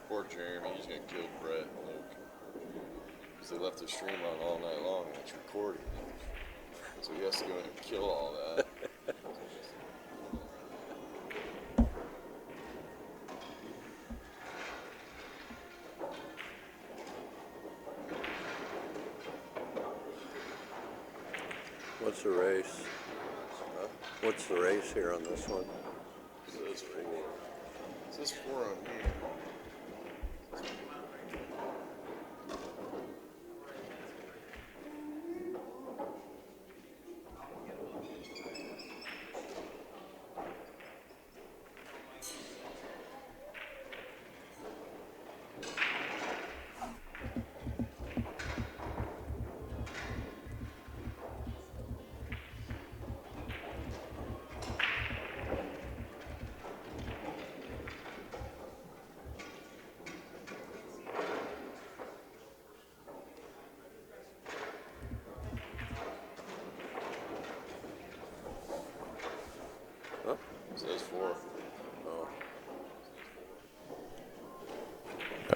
Poor Jeremy, he's gonna kill Brett and Luke. Because they left the stream on all night long and it's recording. So he has to go in and kill all that. What's the race? Huh? What's the race here on this one? It says 4. It says 4 on here. Huh? It says 4. Oh.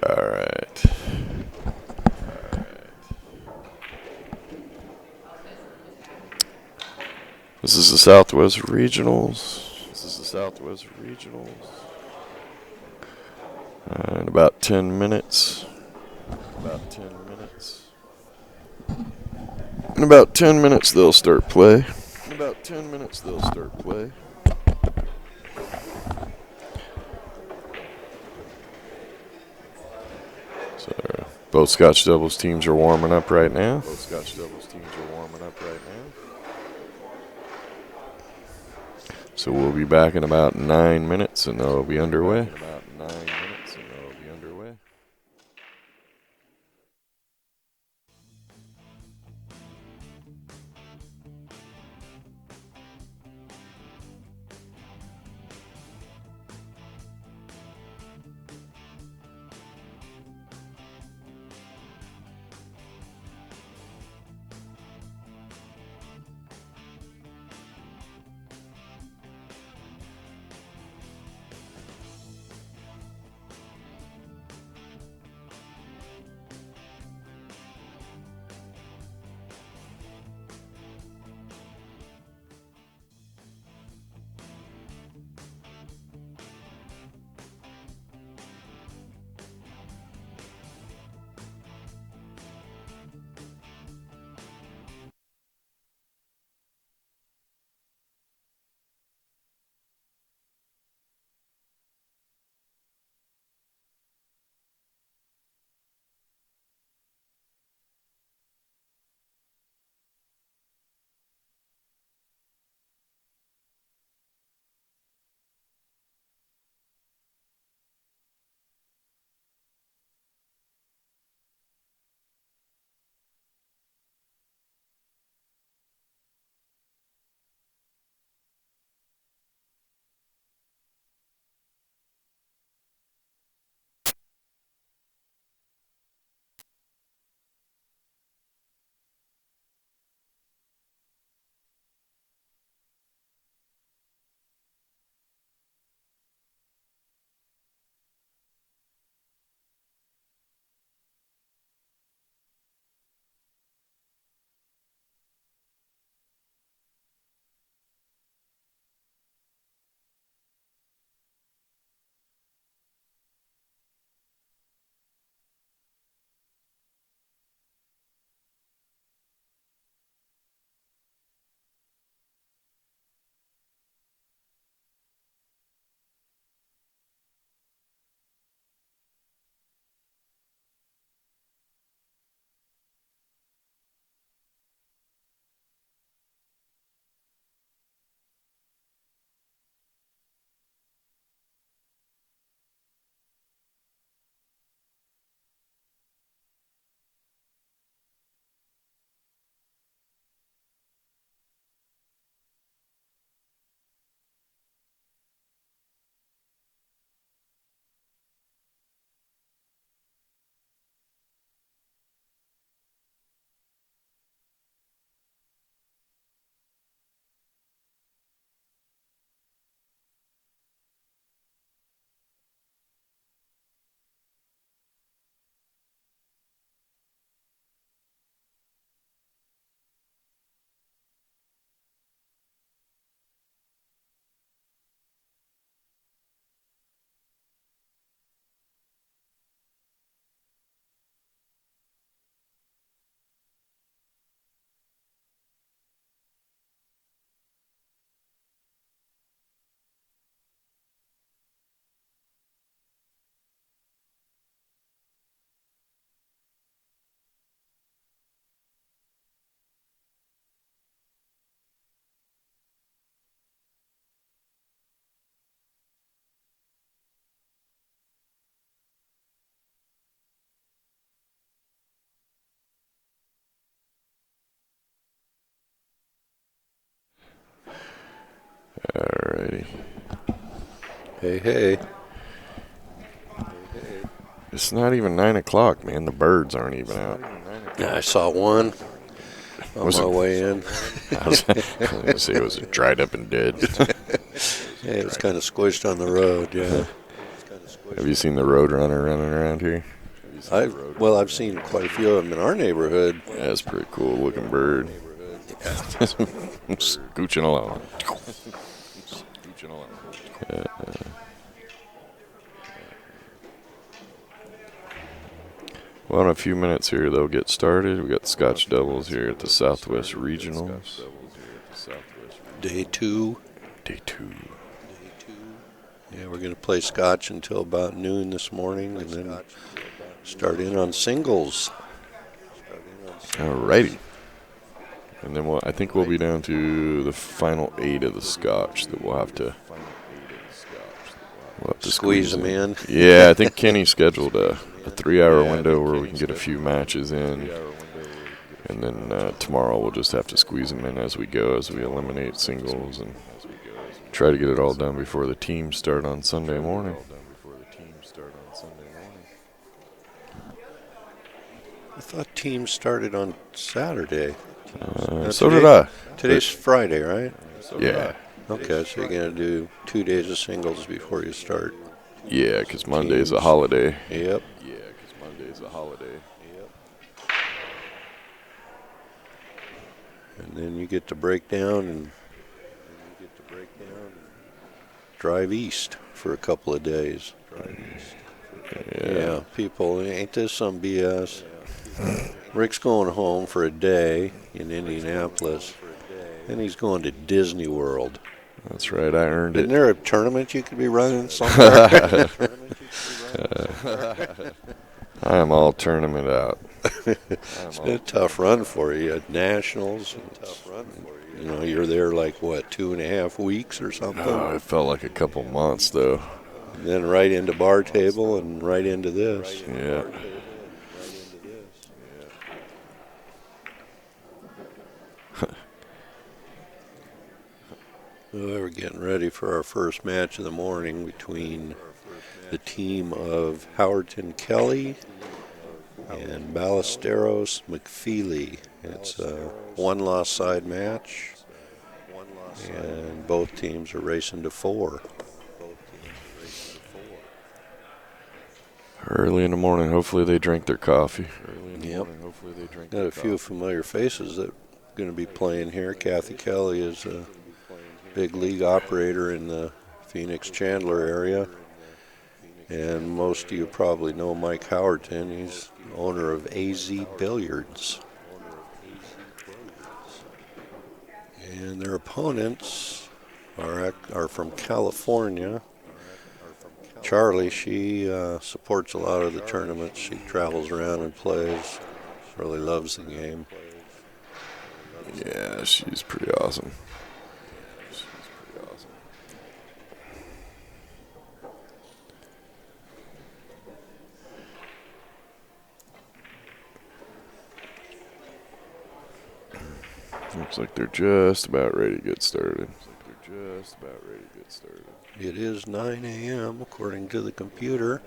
All right. This is the Southwest Regionals. In about 10 minutes. In about 10 minutes they'll start play. So both Scotch doubles teams are warming up right now. So we'll be back in about 9 minutes and they'll be underway. Alrighty. Hey. It's not even 9 o'clock, man. The birds aren't even out. Yeah, I saw one on my way in. I was going to say, was it dried up and dead? Yeah, it was kind of squished on the road, yeah. Have you seen the Roadrunner running around here? I've seen quite a few of them in our neighborhood. That's a pretty cool looking bird. Scooching along. Well, in a few minutes here, they'll get started. We got the Scotch Devils here at the Southwest Regionals. Day two. Yeah, we're going to play Scotch until about noon this morning and then start in on singles. Alrighty. And then I think we'll be down to the final 8 of the Scotch that we'll have to Squeeze them in. Yeah, I think Kenny scheduled a 3-hour window where we can get a few matches in. And then tomorrow we'll just have to squeeze them in as we go, as we eliminate singles and try to get it all done before the teams start on Sunday morning. I thought teams started on Saturday. So did I. Today's Friday, right? Yeah. Okay, so you're going to do 2 days of singles before you start. Yeah, because Monday's a holiday. Yep. And then you get to break down and drive east for a couple of days. Yeah, people, ain't this some BS? Rick's going home for a day in Indianapolis, and he's going to Disney World. That's right, I earned it. Isn't there a tournament you could be running somewhere? I am all tournament out. It's been a tough run for you at Nationals. You know, you're there like, what, 2.5 weeks or something? Oh, it felt like a couple months, though. And then right into bar table and right into this. Yeah. We're getting ready for our first match of the morning between the team of Howerton Kelly and Ballesteros McFeely. It's a one-loss side match, and both teams are racing to 4. Early in the morning, hopefully they drink their coffee. Yep. Got a few familiar faces that are going to be playing here. Kathy Kelly is a big league operator in the Phoenix Chandler area. And most of you probably know Mike Howerton. He's owner of AZ Billiards. And their opponents are from California. Charlie, she supports a lot of the tournaments. She travels around and plays. Really loves the game. Yeah, she's pretty awesome. Looks like they're just about ready to get started. It is 9 a.m. according to the computer.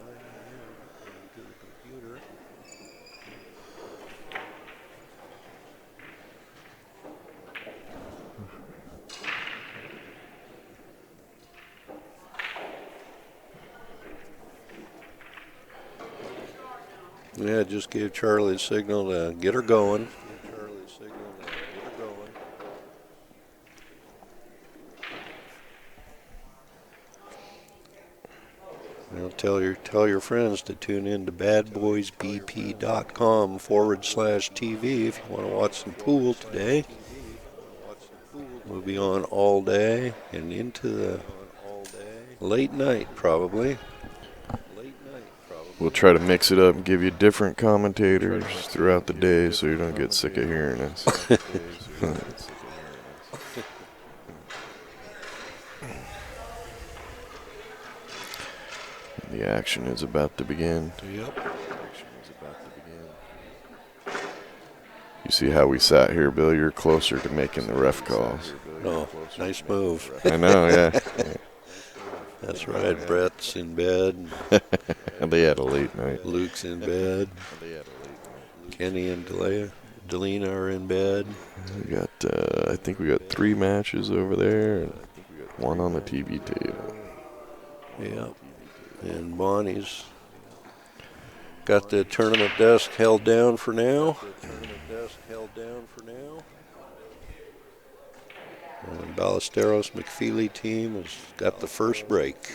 Yeah, just gave Charlie a signal to get her going. Now tell your friends to tune in to badboysbp.com/TV if you want to watch some pool today. We'll be on all day and into the late night probably. We'll try to mix it up and give you different commentators throughout the day so you don't get sick of hearing us. The action is about to begin. Yep. You You see how we sat here, Bill? You're closer to making the ref calls. No, nice move. I know, yeah. That's right. Brett's in bed. And they had a late night. Luke's in bed. Kenny and Delina are in bed. We got, I think we got 3 matches over there and 1 on the TV table. Yeah. And Bonnie's got the tournament desk held down for now. And Ballesteros McFeely team has got the first break.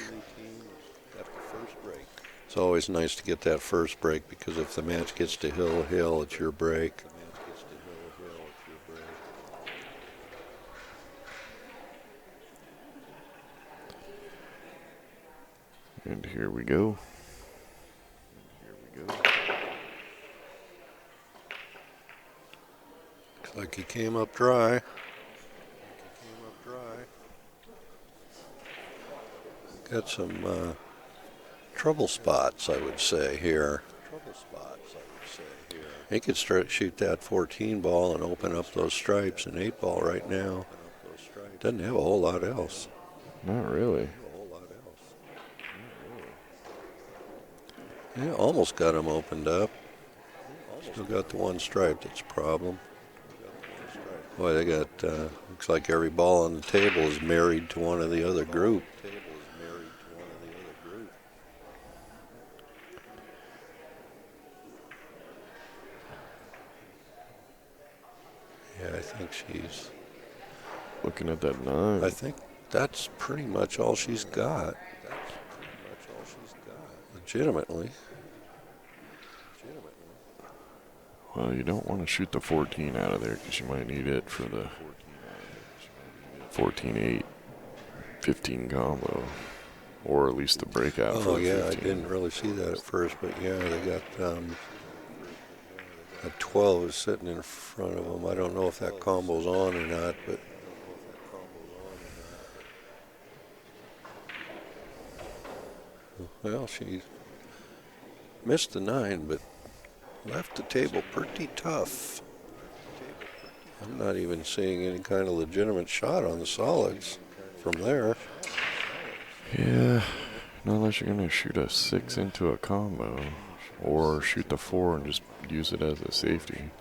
It's always nice to get that first break because if the match gets to Hill, it's your break. And here we go. Looks like he came up dry. Got some trouble spots, I would say, here. He could shoot that 14 ball and open up those stripes and 8 ball right now. Doesn't have a whole lot else. Not really. Yeah, almost got him opened up. Still got the one stripe that's a problem. Boy, they got, looks like every ball on the table is married to one of the other group. Yeah, I think she's... Looking at that 9. I think that's pretty much all she's got. Legitimately. Well, you don't want to shoot the 14 out of there because you might need it for the 14-8, 15 combo. Or at least the breakout for the 15. I didn't really see that at first, but yeah, they got a 12 is sitting in front of them. I don't know if that combo's on or not, but well, she missed the 9, but left the table pretty tough. I'm not even seeing any kind of legitimate shot on the solids from there. Yeah, not unless you're going to shoot a 6 into a combo. Or shoot the 4 and just use it as a safety.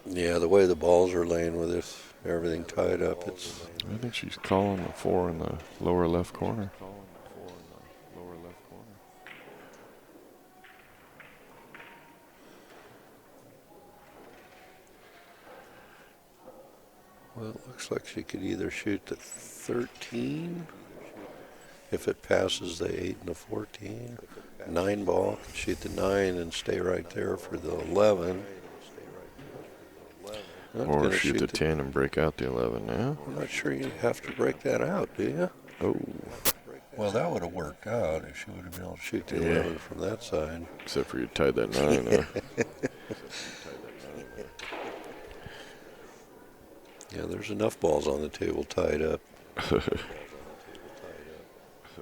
Yeah, the way the balls are laying with this, everything tied up, it's... I think she's calling the 4 in the lower left corner. Well, it looks like she could either shoot the 13, if it passes the 8 and the 14. 9 ball, could shoot the 9 and stay right there for the 11. Or shoot the 10 and break out the 11 now. I'm not sure you have to break that out, do you? Oh. Well, that would have worked out if she would have been able to shoot the 11 from that side. Except for you tied that 9 Yeah, there's enough balls on the table tied up.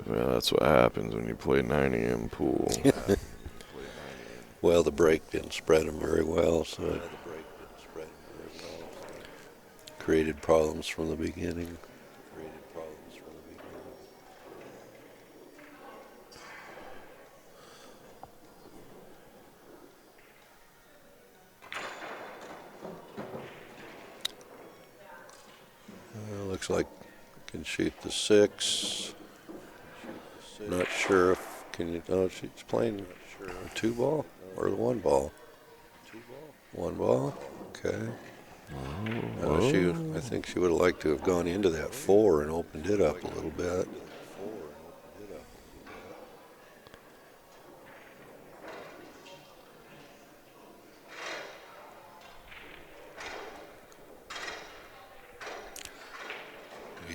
Well, that's what happens when you play 9 AM pool. Well, the break didn't spread them very well, so it created problems from the beginning. Looks like can shoot the 6. Not sure if can you. Oh, she's playing a 2 ball or the 1 ball. 1 ball. Okay. I think she would have liked to have gone into that 4 and opened it up a little bit.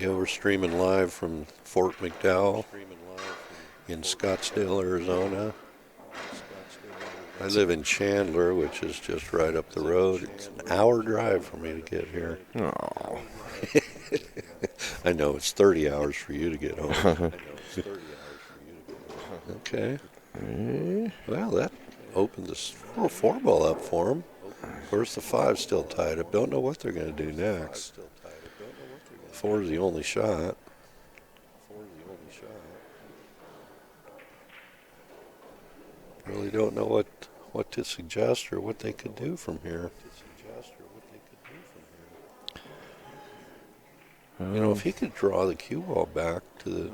Yeah, we're streaming live from Fort McDowell in Scottsdale, Arizona. I live in Chandler, which is just right up the road. It's an hour drive for me to get here. Oh. I know, it's 30 hours for you to get home. Okay. Well, opened this little 4-ball up for him. Where's the 5 still tied up? Don't know what they're going to do next. 4 is the only shot. Really don't know what to suggest or what they could do from here. You know, if he could draw the cue ball back to the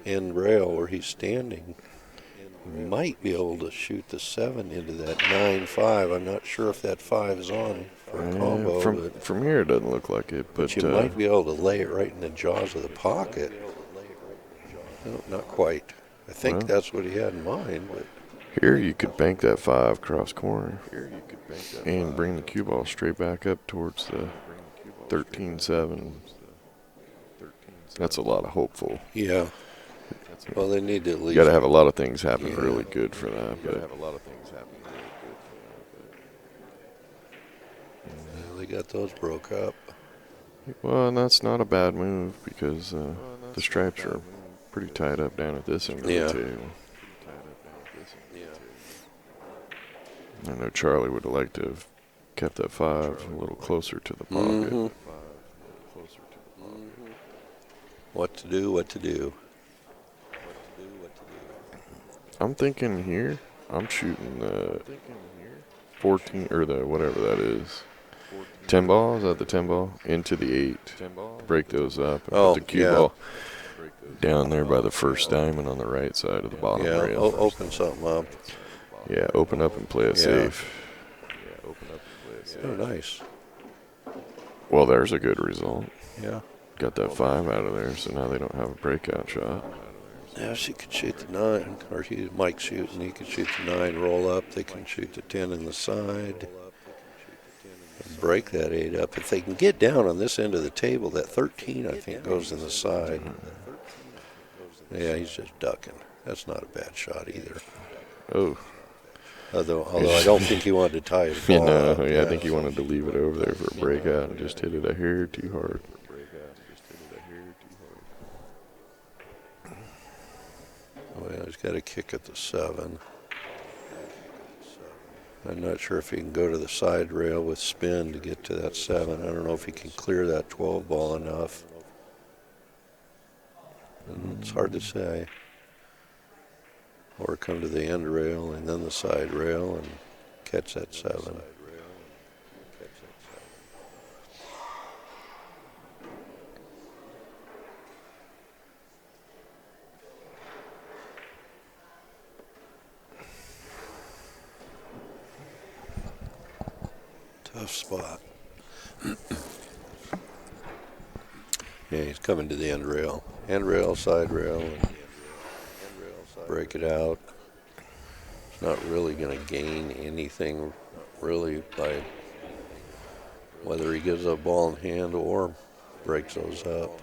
end rail where he's standing, he might be able to shoot the 7 into that 9-5. I'm not sure if that 5 is on for a combo. From here, it doesn't look like it. But you might be able to lay it right in the jaws of the pocket. No, not quite. I think that's what he had in mind. But here you could bank that 5 cross corner and bring the cue ball straight back up towards the 13-7. That's a lot of hopeful. Yeah. Well, they need to at least. You got to have a lot of things happen really good for that. They got those broke up. Well, and that's not a bad move because the stripes are pretty tied up down at this end of the table. I know Charlie would have liked to have kept that 5 a little closer to the pocket. Mm-hmm. What to do. I'm thinking here, I'm shooting the 14, or the whatever that is. 10 ball, is that the 10 ball? Into the 8. Break those up and put the cue ball down there by the first diamond on the right side of the bottom rail. Open something up. Yeah, open up and play it safe. Oh, nice. Well, there's a good result. Yeah. Got that 5 out of there, so now they don't have a breakout shot. Yeah, she could shoot the 9, or Mike's shooting. He could shoot the 9, roll up. They can shoot the 10 in the side. And break that 8 up. If they can get down on this end of the table, that 13, I think, goes in the side. Yeah, he's just ducking. That's not a bad shot either. Oh. Although I don't think he wanted to tie his ball up. I think he wanted to leave it over there for a breakout and just hit it a hair too hard. Well, he's got to kick at the 7. I'm not sure if he can go to the side rail with spin to get to that 7. I don't know if he can clear that 12 ball enough. And it's hard to say. Or come to the end rail and then the side rail and catch that 7. Tough spot. Yeah, he's coming to the end rail. End rail, side rail, and break it out. It's not really going to gain anything really by whether he gives up ball in hand or breaks those up.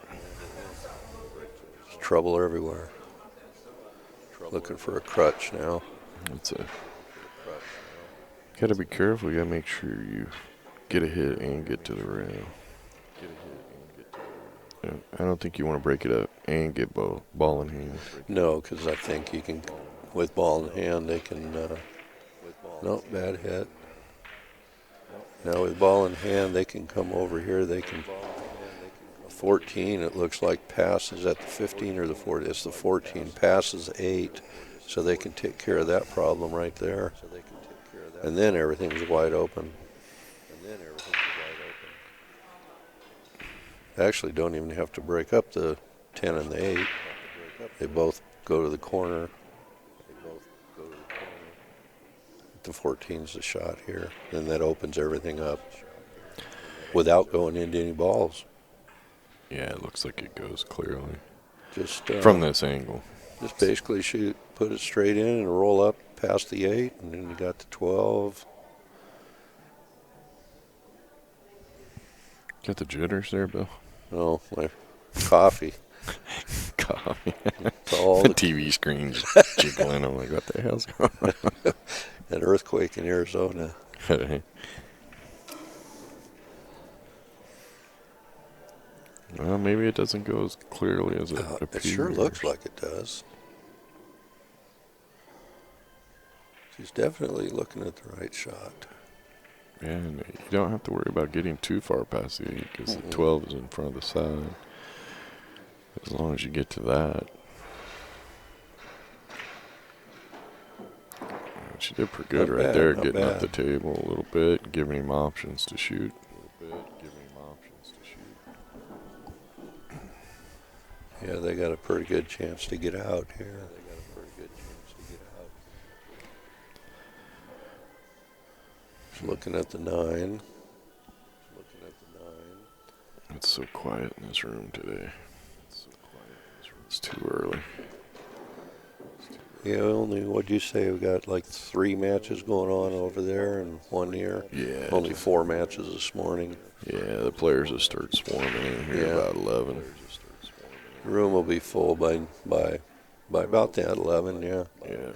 There's trouble everywhere. Looking for a crutch now. Got to be careful. You got to make sure you get a hit and get to the rail. I don't think you want to break it up and get ball in hand. No, because I think you can, with ball in hand, they can. No, bad hit. Now with ball in hand, they can come over here. They can. 14, it looks like passes at the 15 or the 40. It's the 14 passes 8, so they can take care of that problem right there. And then everything's wide open. Actually, don't even have to break up the 10 and the 8. They both go to the corner. The 14's the shot here. Then that opens everything up without going into any balls. Yeah, it looks like it goes clearly. Just from this angle. Just basically shoot, put it straight in and roll up past the 8, and then you got the 12. Got the jitters there, Bill? No, my coffee. Coffee. All the TV screen's jiggling. I'm like, what the hell's going on? An earthquake in Arizona. Well, maybe it doesn't go as clearly as it appears. It sure looks like it does. She's definitely looking at the right shot. And you don't have to worry about getting too far past the 8 because the 12 is in front of the side. As long as you get to that. She did pretty good right there, getting up the table a little bit, giving him options to shoot. Yeah, they got a pretty good chance to get out here. She's looking at the 9. It's so quiet in this room today. It's too early. Yeah, only, what'd you say, we got like 3 matches going on over there and 1 here? Yeah. Only 4 matches this morning. Yeah, the players will start swarming in here about 11. The room will be full by about that 11, yeah. Yeah.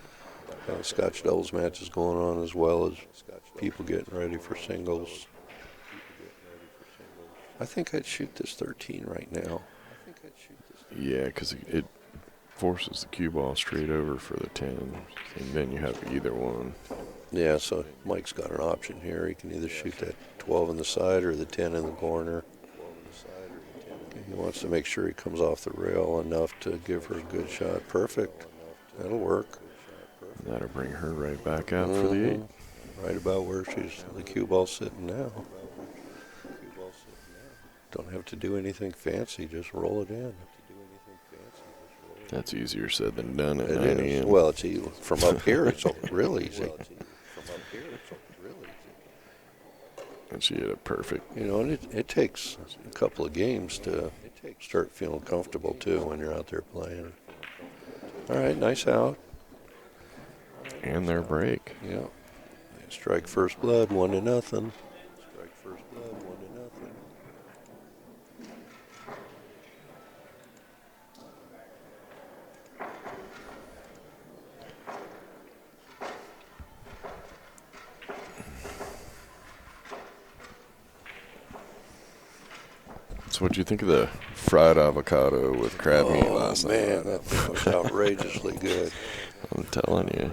Scotch doubles matches going on as well as people getting ready for singles. I think I'd shoot this 13 right now. Yeah, because it forces the cue ball straight over for the 10, and then you have either one. Yeah, so Mike's got an option here. He can either shoot that 12 in the side or the 10 in the corner. He wants to make sure he comes off the rail enough to give her a good shot. Perfect. That'll work. And that'll bring her right back out for the 8. Right about where the cue ball's sitting now. Don't have to do anything fancy, just roll it in. That's easier said than done at It 9 is. a.m. Well, it's easy. From up here, it's really easy. And she hit it perfect. You know, and it takes a couple of games to start feeling comfortable, too, when you're out there playing. All right, nice out. And their break. Yeah. Strike first blood, 1-0. So what'd you think of the fried avocado with crab meat last night? Oh, man, that thing was outrageously good. I'm telling you.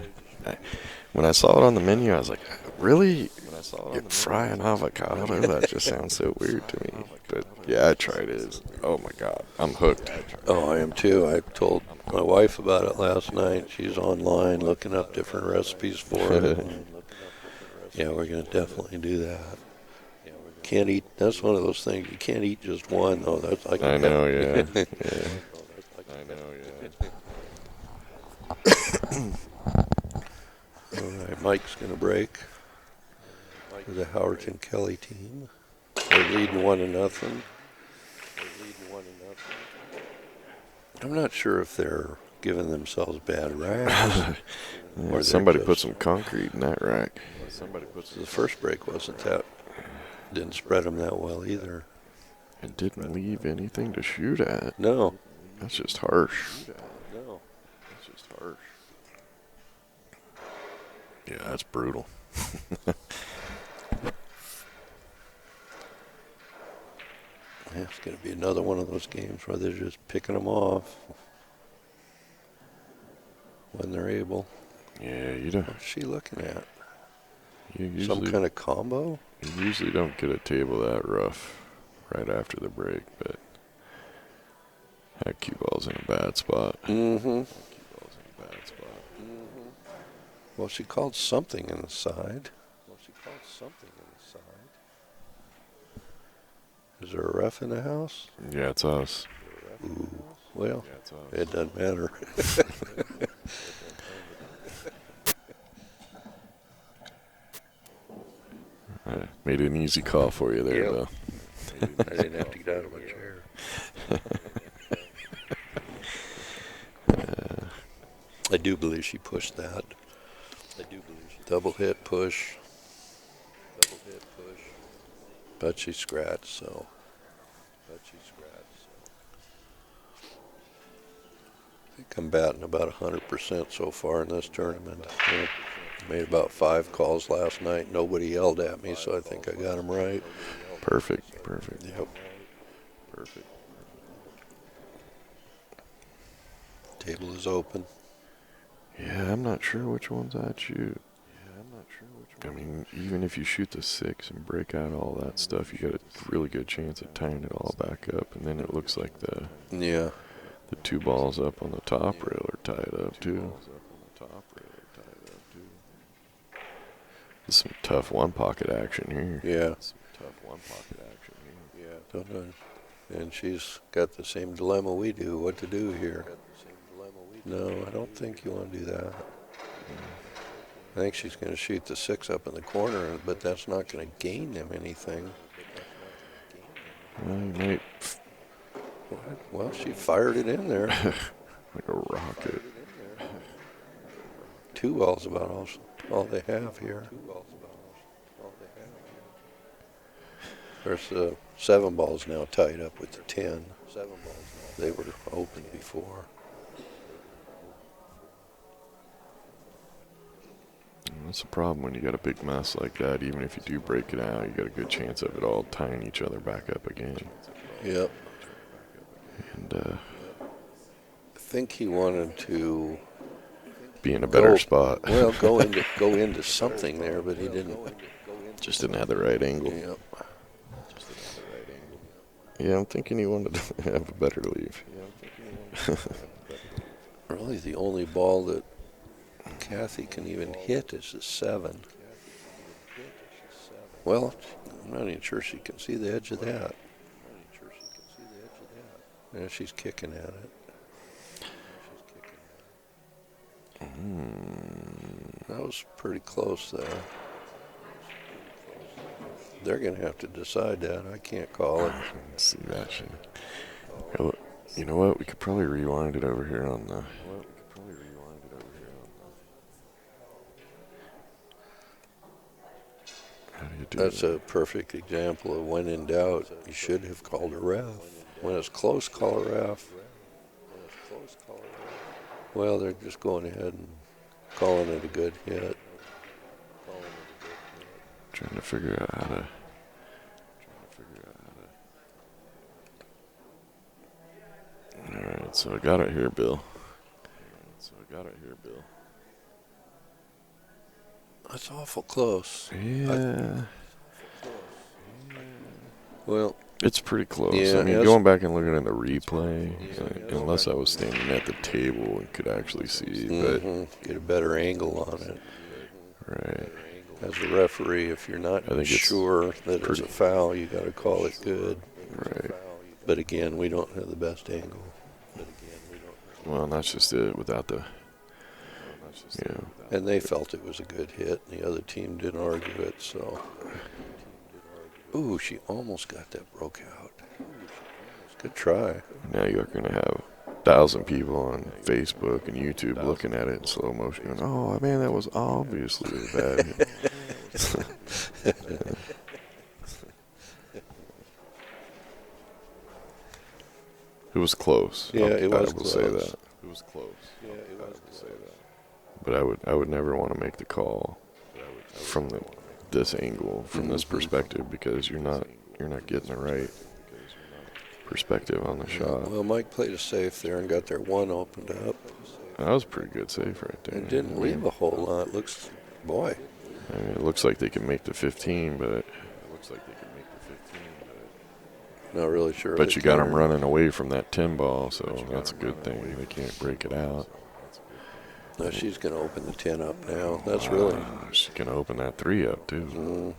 When I saw it on the menu, I was like, really? You're frying avocado? That just sounds so weird to me. But, yeah, I tried it. Oh, my God. I'm hooked. Oh, I am, too. I told my wife about it last night. She's online looking up different recipes for it. Yeah, we're going to definitely do that. Can't eat. That's one of those things. You can't eat just one, though. That's like I know, yeah. Yeah. All right, Mike's going to break for the Howerton Kelly team. They're leading 1-0. I'm not sure if they're giving themselves bad racks. Yeah, somebody put some concrete in that rack. The first break wasn't that. Didn't spread them that well either. It didn't leave anything to shoot at. No. That's just harsh. Yeah, that's brutal. Yeah, it's going to be another one of those games where they're just picking them off when they're able. Yeah, you don't. What's she looking at? Some kind of combo? You usually don't get a table that rough right after the break, but that cue ball's in a bad spot. Well, she called something in the side. Is there a ref in the house? Yeah, it's us. Ooh, well, it doesn't matter. I made an easy call for you there, Bill. I didn't have to get out of my chair. I do believe she pushed that. Double hit push. But she scratched, so. I think I'm batting about 100% so far in this tournament. I made about 5 calls last night. Nobody yelled at me, so I think I got them right. Perfect. Yep. Perfect. Table is open. Yeah, I'm not sure which ones I'd shoot. I mean, even if you shoot the 6 and break out all that stuff, you got a really good chance of tying it all back up, and then it looks like the 2 balls up on the top rail are tied up too. There's some tough one-pocket action here. Yeah. And she's got the same dilemma we do, what to do here. No, I don't think you want to do that. I think she's going to shoot the 6 up in the corner, but that's not going to gain them anything. Well, you might. Well, she fired it in there. Like a rocket. 2 balls about all they have here. There's 7 balls now tied up with the 10. They were open before. That's the problem when you got a big mess like that. Even if you do break it out, you got a good chance of it all tying each other back up again. Yep. And I think he wanted to be in a better spot. Well, go into something there, but he didn't. Just didn't have the right angle. Yep. Yeah, I'm thinking he wanted to have a better leave. Really, the only ball that Kathy can even hit is a 7. Well, I'm not even sure she can see the edge of that. Yeah, she's kicking at it. That was pretty close there. They're going to have to decide that. I can't call it. See that shit. You know what? We could probably rewind it over here on the. How do you do That's that? a perfect example of when in doubt, you should have called a ref. When it's close, call a ref. Well, they're just going ahead and calling it a good hit. Trying to figure out how to. Alright, so I got it here, Bill. That's awful close. Yeah. Well, It's pretty close. Yeah, I mean, yes. going back and looking at the replay, unless I was standing at the table and could actually see, but get a better angle on it. right. As a referee, if you're not I think it's sure that it's a foul, you got to call it good. Right. But again, we don't have the best angle. Well, that's just it without the, And they felt it was a good hit, and the other team didn't argue it, so. Ooh, she almost got that broke out. Good try. Now you're going to have 1,000 people on Facebook and YouTube looking at it in slow motion going, oh, man, that was obviously a bad hit. It was close. Yeah, it was I will close. say that. It was close. Yeah, it was close. But I would never want to make the call from this angle, from this perspective, because you're not getting the right perspective on the shot. Well, Mike played a safe there and got their 1 opened up. That was a pretty good save right there. It didn't leave a whole lot. Boy. I mean, it looks like they can make the 15, but Not really sure. you got them running away from that 10 ball, so that's a good thing. They can't break it out. No, she's going to open the 10 up now. That's really. She's going to open that 3 up, too.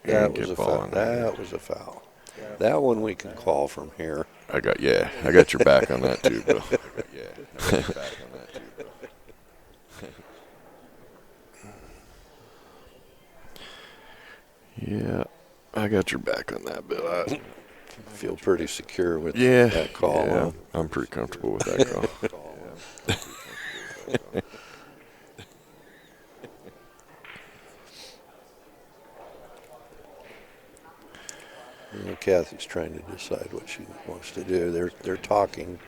That And was get a ball foul. in there. That was a foul. That one we can call from here. I got your back on that, too, Bill. Yeah, I got your back on that, Bill. I Feel pretty secure with that call. Yeah, Huh? I'm pretty comfortable with that call. You know, Kathy's trying to decide what she wants to do. They're talking.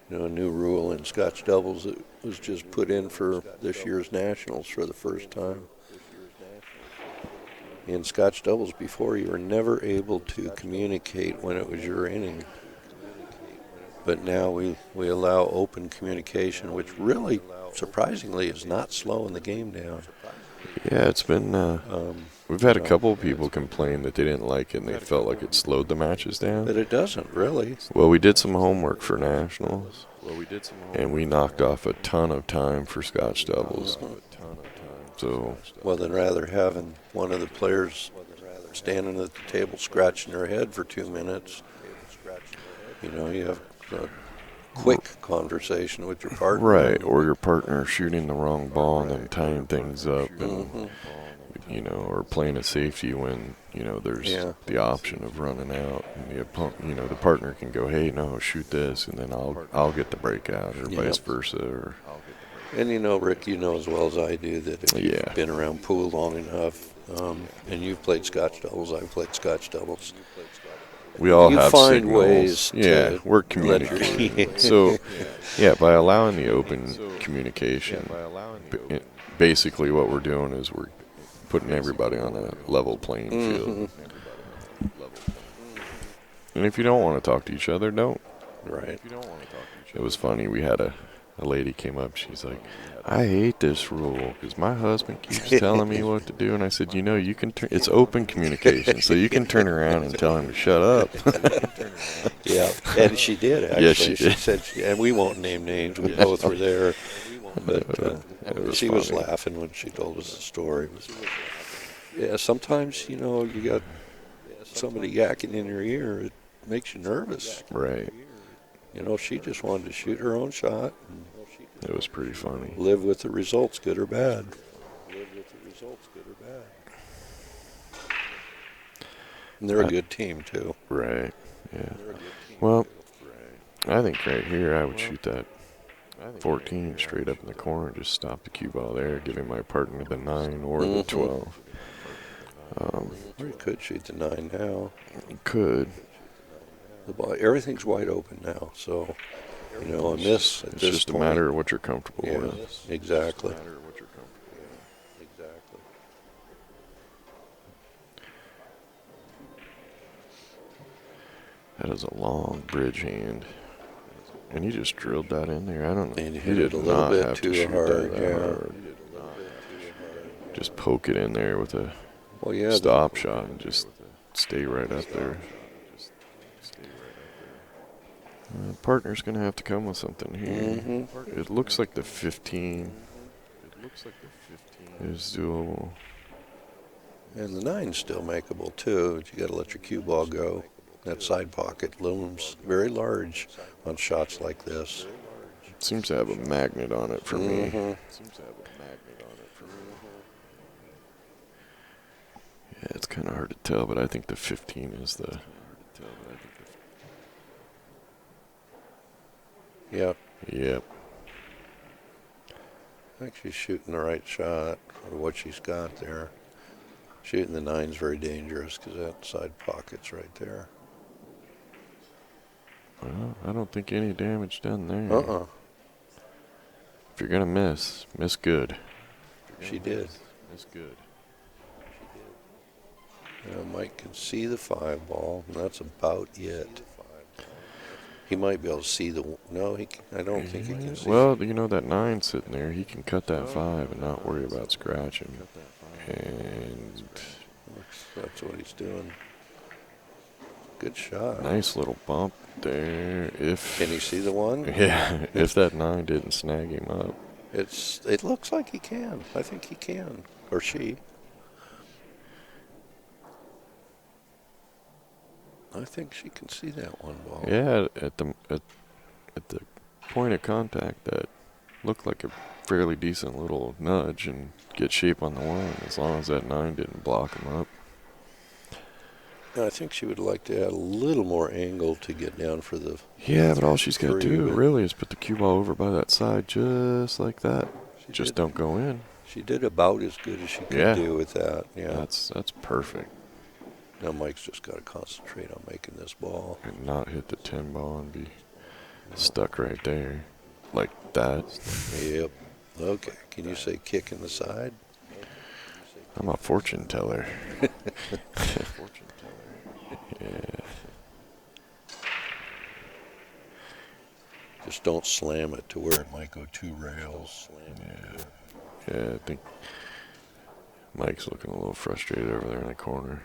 You know, a new rule in Scotch doubles that was just put in for this year's nationals for the first time. In Scotch doubles before, you were never able to communicate when it was your inning. But now we allow open communication, which really, surprisingly, is not slowing the game down. Yeah, it's been. We've had a couple of people complain that they didn't like it and they felt like it slowed the matches down. But it doesn't really. Well, we did some homework for nationals, and we knocked off a ton of time for Scotch doubles. So, Well, then rather having one of the players standing at the table scratching their head for 2 minutes, you have a quick conversation with your partner. right, or your partner shooting the wrong ball and then tying things up, and or playing a safety when there's the option of running out, and the partner can go, hey, no, shoot this, and then I'll get the breakout, or vice versa, or. And Rick, you know as well as I do that if you've been around pool long enough, and you've played Scotch doubles, I've played Scotch doubles. We all have find signals. ways to we're communicating. So, by allowing the open communication, basically what we're doing is we're putting everybody on a level playing field. And if you don't want to talk to each other, don't. Right. It was funny. We had a lady came up. She's like, I hate this rule because my husband keeps telling me what to do. And I said, you can turn. It's open communication, so you can turn around and tell him to shut up. Yeah, and she did, actually. Yes, she did. Said, and we won't name names. We both were there. But she was funny. laughing when she told us the story. Yeah, sometimes, you got somebody yakking in your ear. It makes you nervous. Right. She just wanted to shoot her own shot. And it was pretty funny. Live with the results, good or bad. And they're a good team, too. Right. Yeah. Well, I think right here I would shoot that 14 straight up in the corner, just stop the cue ball there, giving my partner the 9 or the 12. Or you could shoot the 9 now. You could. The ball, everything's wide open now, so on this at It's this just point, a matter of what you're comfortable yeah, with. exactly. That is a long bridge hand. And he just drilled that in there. I don't know. And He hit it did a little not bit have too to shoot hard, that yeah. hard. Just poke it in there with a Well, yeah, stop shot and just stay right up there. Partner's going to have to come with something here. It looks like the 15 is doable. and the 9's still makeable too. But you got to let your cue ball go. That side pocket looms very large on shots like this. It seems to have a magnet on it for me. Yeah, it's kind of hard to tell, but I think the 15 is the. Yep. Yep. I think she's shooting the right shot for what she's got there. Shooting the 9's very dangerous because that side pocket's right there. Well, I don't think any damage done there. If you're going to miss good. She did. Miss good. Mike can see the 5 ball, and that's about it. He might be able to see the. No, I don't think he can see. Well, that 9 sitting there, he can cut that 5 and not worry about scratching. And that's what he's doing. Good shot. nice little bump there. Can you see the one? Yeah, if that 9 didn't snag him up. It looks like he can. I think he can, or she. I think she can see that one ball. Yeah, at the point of contact, that looked like a fairly decent little nudge and get shape on the line as long as that 9 didn't block him up. I think she would like to add a little more angle to get down for the. Yeah, but all she's got to do but- really is put the cue ball over by that side just like that. Just don't go in. She did about as good as she could do with that. Yeah. That's perfect. Now Mike's just got to concentrate on making this ball. And not hit the 10 ball and be stuck right there like that. Yep. Okay. Can you say kick in the side? I'm a fortune teller. Yeah. Just don't slam it to where it might go 2 rails. Yeah, I think Mike's looking a little frustrated over there in the corner.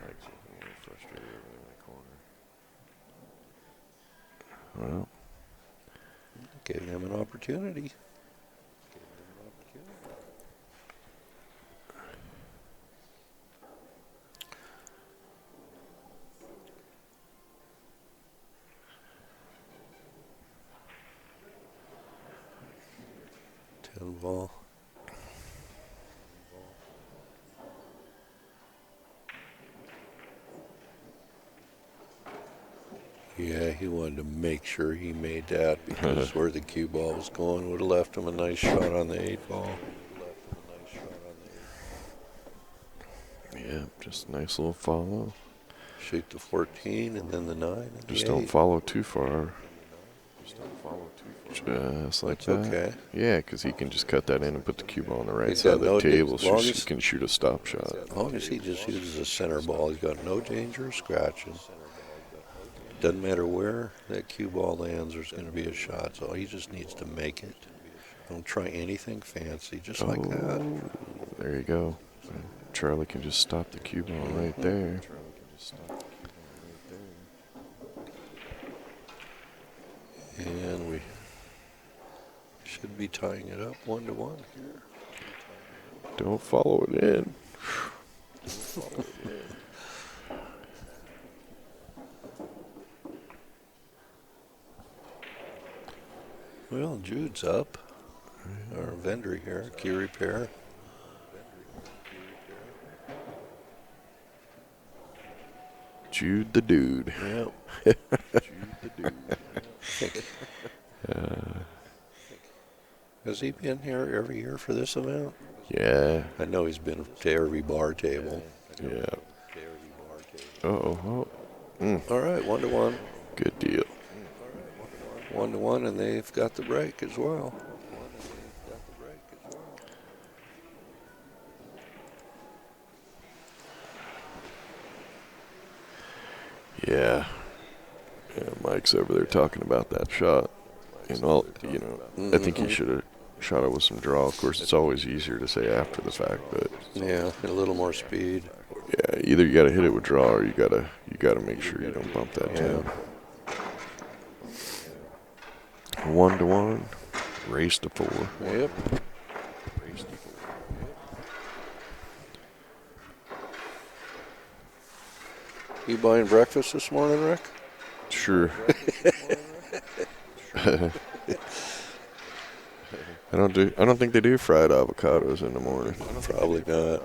Well, Gave him an opportunity. Ten ball. Yeah, he wanted to make sure he made that because where the cue ball was going would have left him a nice shot on the 8 ball. yeah, just a nice little follow. Shoot the 14 and then the 9 and Just the 8. don't follow too far. Just like That's that. okay. Yeah, because he can just cut that in and put the cue ball on the right He's side got of the no table so long he as- can shoot a stop shot. As long as he just uses a center ball, he's got no danger of scratching. Doesn't matter where that cue ball lands, there's going to be a shot. So he just needs to make it. Don't try anything fancy, just like that. There you go. Charlie can just stop the cue ball right there. And we should be tying it up 1-1 here. Don't follow it in. Well, Jude's up. Our vendor here, Key Repair. Jude the dude. Yep. Has he been here every year for this event? Yeah. I know he's been to every bar table. Yeah. Uh-oh. All right, 1-1. Good deal. 1-1, and they've got the break as well. Yeah. Yeah, Mike's over there talking about that shot. And all, I think he should have shot it with some draw. Of course, it's always easier to say after the fact, but Yeah, a little more speed. yeah, either you got to hit it with draw or you got to make sure you don't bump that Yeah. down. 1-1, race to 4. Yep. You buying breakfast this morning, Rick? Sure. I don't think they do fried avocados in the morning. Probably not.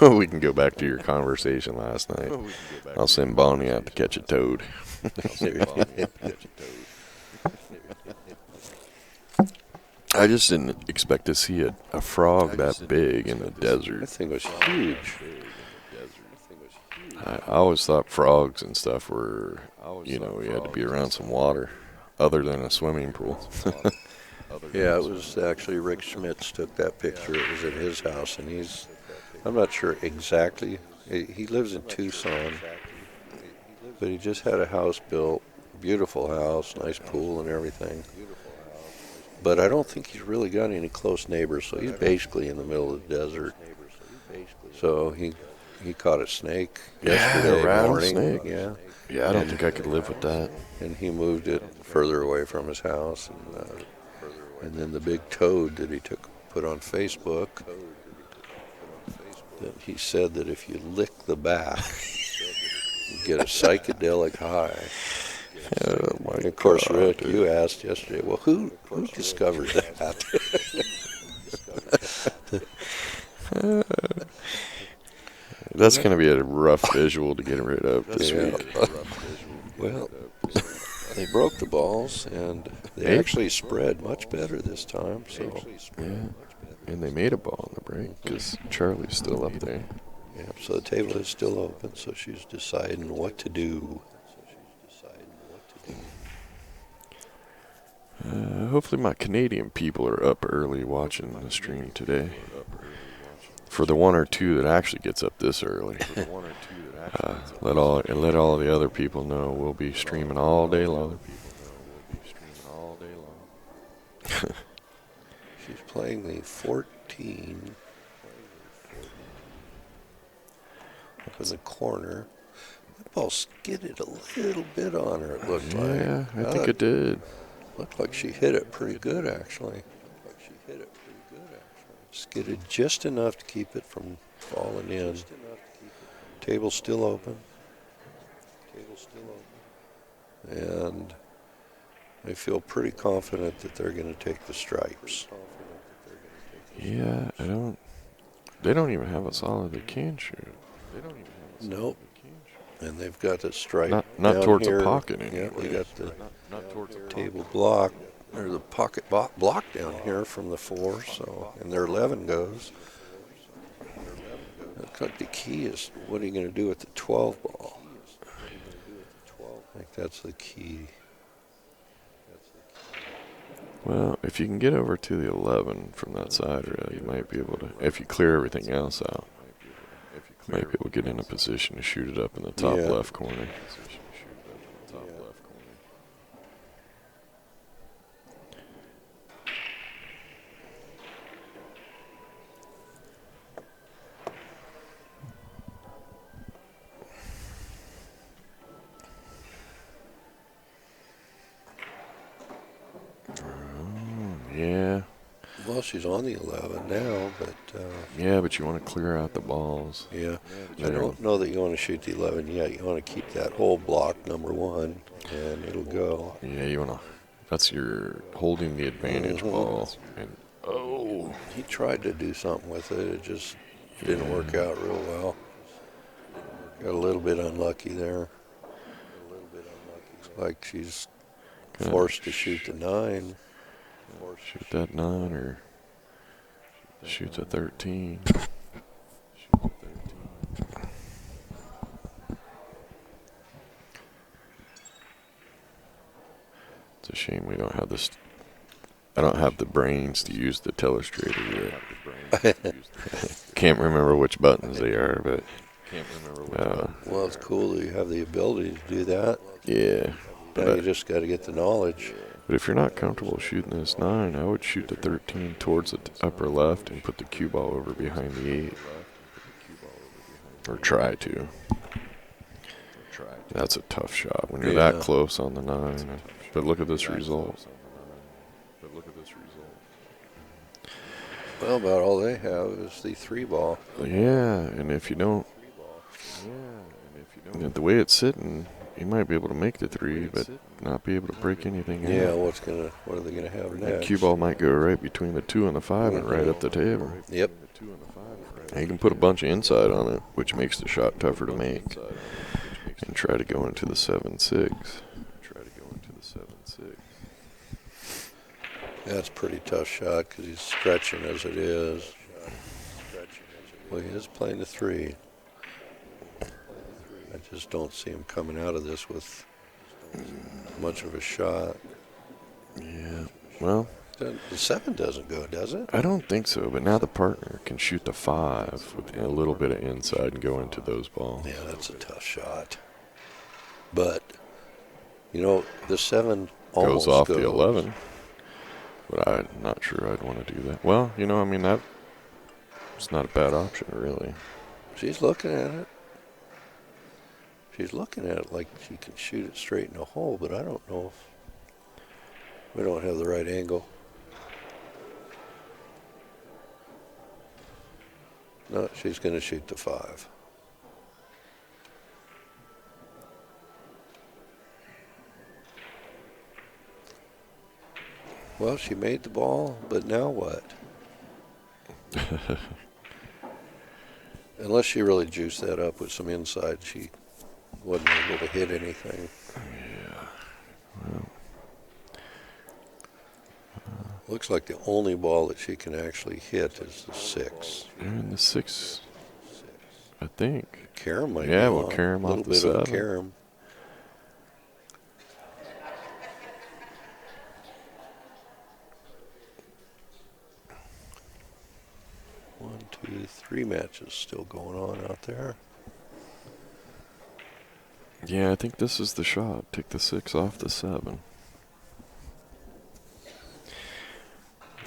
We can go back to your conversation last night. I'll send Bonnie out to catch a toad. I just didn't expect to see a frog that big in the That desert. thing was huge. I always thought frogs and stuff were, you had to be around some water other than a swimming pool. Yeah, it was actually Rick Schmitz took that picture. It was at his house, and I'm not sure exactly. He lives in Tucson, but he just had a house built, beautiful house, nice pool and everything. But I don't think he's really got any close neighbors, so he's basically in the middle of the desert. So he caught a snake yesterday morning. rattlesnake. Yeah, Yeah, I don't think I could live with that. and he moved it further away from his house, and then the big toad that he put on Facebook. That he said that if you lick the back, you get a psychedelic high. Oh my And of course, God, Rick, dude. you asked yesterday. Well, who discovered that? That's going to be a rough visual to get rid of this Yeah. week. Well, they broke the balls, and they Hey. actually spread much better this time. So, Yeah. And they made a ball on the break because Charlie's still up there. yeah, so the table is still open. So she's deciding what to do. Hopefully my Canadian people are up early watching the stream today. For the one or two that actually gets up this early, let all the other people know we'll be streaming all day long. playing the 14 up in the corner. That ball skidded a little bit on her, it looked like. Yeah, I think it did. Looked like she hit it pretty good, actually. Skidded just enough to keep it from falling in. Table's still open. And I feel pretty confident that they're going to take the stripes. Yeah, they don't even have a solid they can shoot. Nope. And they've got the stripe Not down towards here. a pocket Yeah, anyway. they got the Not towards a table block, or the pocket block down here from the 4, so, and their 11 goes. Looks like the key is, what are you going to do with the 12 ball? I think that's the key. Well, if you can get over to the 11 from that side rail, you might be able to, if you clear everything else out, you might be able to get in a position to shoot it up in the top left corner. Yeah. Well, she's on the 11 now, but... yeah, but you want to clear out the balls. Yeah. I don't know that you want to shoot the 11 yet. You want to keep that whole block number 1, and it'll go. Yeah, you want to... That's your holding the advantage ball. And he tried to do something with it. It just didn't work out real well. Got a little bit unlucky there. Looks like she's forced to shoot the 9. Shoot that 9 or shoot the 13. It's a shame we don't have this. I don't have the brains to use the telestrator yet. Can't remember which buttons they are, but well, it's cool that you have the ability to do that. Yeah. Now you just got to get the knowledge. But if you're not comfortable shooting this 9, I would shoot the 13 towards the upper left and put the cue ball over behind the 8. Or try to. That's a tough shot when you're that close on the 9. But look at this result. Well, about all they have is the 3 ball. Yeah, and if you don't, the way it's sitting, you might be able to make the 3, but not be able to break anything Yeah, out. what are they gonna have next? That cue ball might go right between the 2 and the 5 and right up the table. Yep. And you can put a bunch of inside on it, which makes the shot tougher to make. And try to go into the 7-6. That's a pretty tough shot because he's stretching as it is. Well, he is playing the 3. I just don't see him coming out of this with much of a shot. Yeah, well, The 7 doesn't go, does it? I don't think so, but now the partner can shoot the 5 with a little bit of inside and go into those balls. Yeah, that's a tough shot. But, the 7 almost goes off the 11. But I'm not sure I'd want to do that. Well, it's not a bad option, really. She's looking at it. She's looking at it like she can shoot it straight in the hole, but I don't know if we don't have the right angle. No, she's going to shoot the 5. Well, she made the ball, but now what? Unless she really juiced that up with some inside, she wasn't able to hit anything. Yeah. Well, looks like the only ball that she can actually hit is the 6. And the 6, I think. Karam might Yeah, be well, on. Karam off the 7. A little bit of Karam. One, 2, 3 matches still going on out there. Yeah, I think this is the shot. Take the 6 off the 7.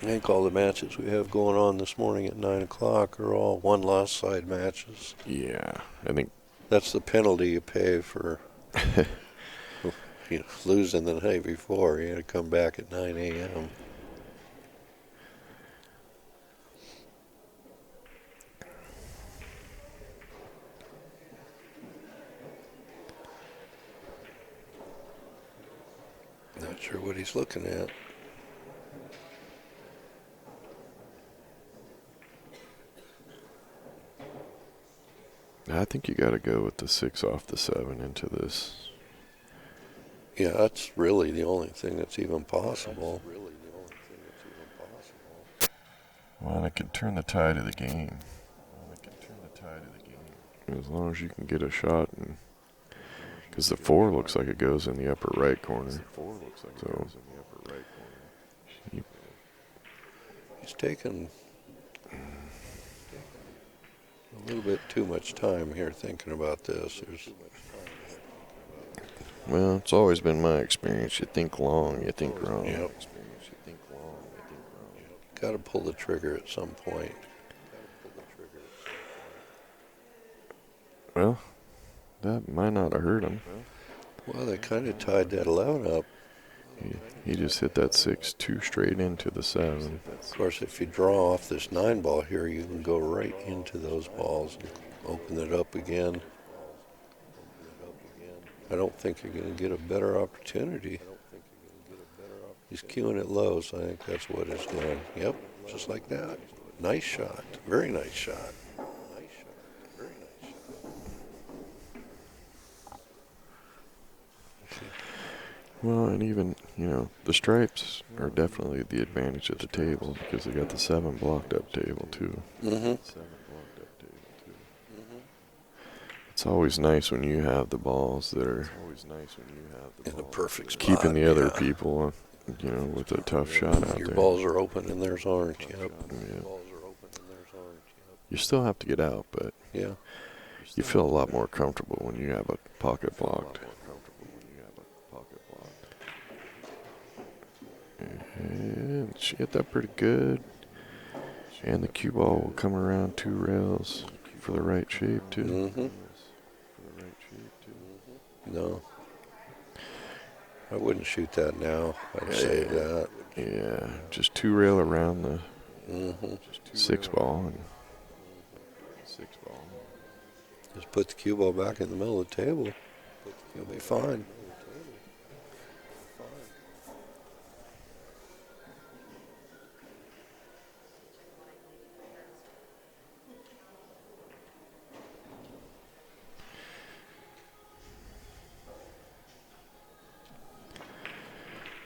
I think all the matches we have going on this morning at 9 o'clock are all one-loss side matches. Yeah, I think That's the penalty you pay for losing the night before. You had to come back at 9 a.m. Not sure what he's looking at. I think you got to go with the 6 off the 7 into this. Yeah, that's really the only thing that's even possible. Well, it could turn the tide of the game. As long as you can get a shot, because the 4 looks like it goes in the upper right corner. So He's taken a little bit too much time here thinking about this. well, it's always been my experience. You think long, you think wrong. Yep. Got to pull the trigger at some point. Well, that might not have hurt him. Well, they kind of tied that 11 up. He just hit that 6 too straight into the 7. Of course, if you draw off this 9 ball here, you can go right into those balls and open it up again. I don't think you're going to get a better opportunity. He's cueing it low, so I think that's what he's doing. Yep, just like that. Nice shot. Very nice shot. Well, and even, the stripes are definitely the advantage at the table because they got the 7 blocked up table too. Mm-hmm. It's always nice when you have the balls that are In the perfect spot. keeping the other people, with a tough shot out Your there. balls are open and theirs aren't. Yep. Yeah. You still have to get out, but Yeah. you feel a lot more comfortable when you have a pocket blocked. And she hit that pretty good. And the cue ball will come around 2 rails for the right shape too. Mm-hmm. No. I wouldn't shoot that now. I'd save that. Yeah, just 2 rail around the Mm-hmm. 6 ball. Just put the cue ball back in the middle of the table. You'll be fine.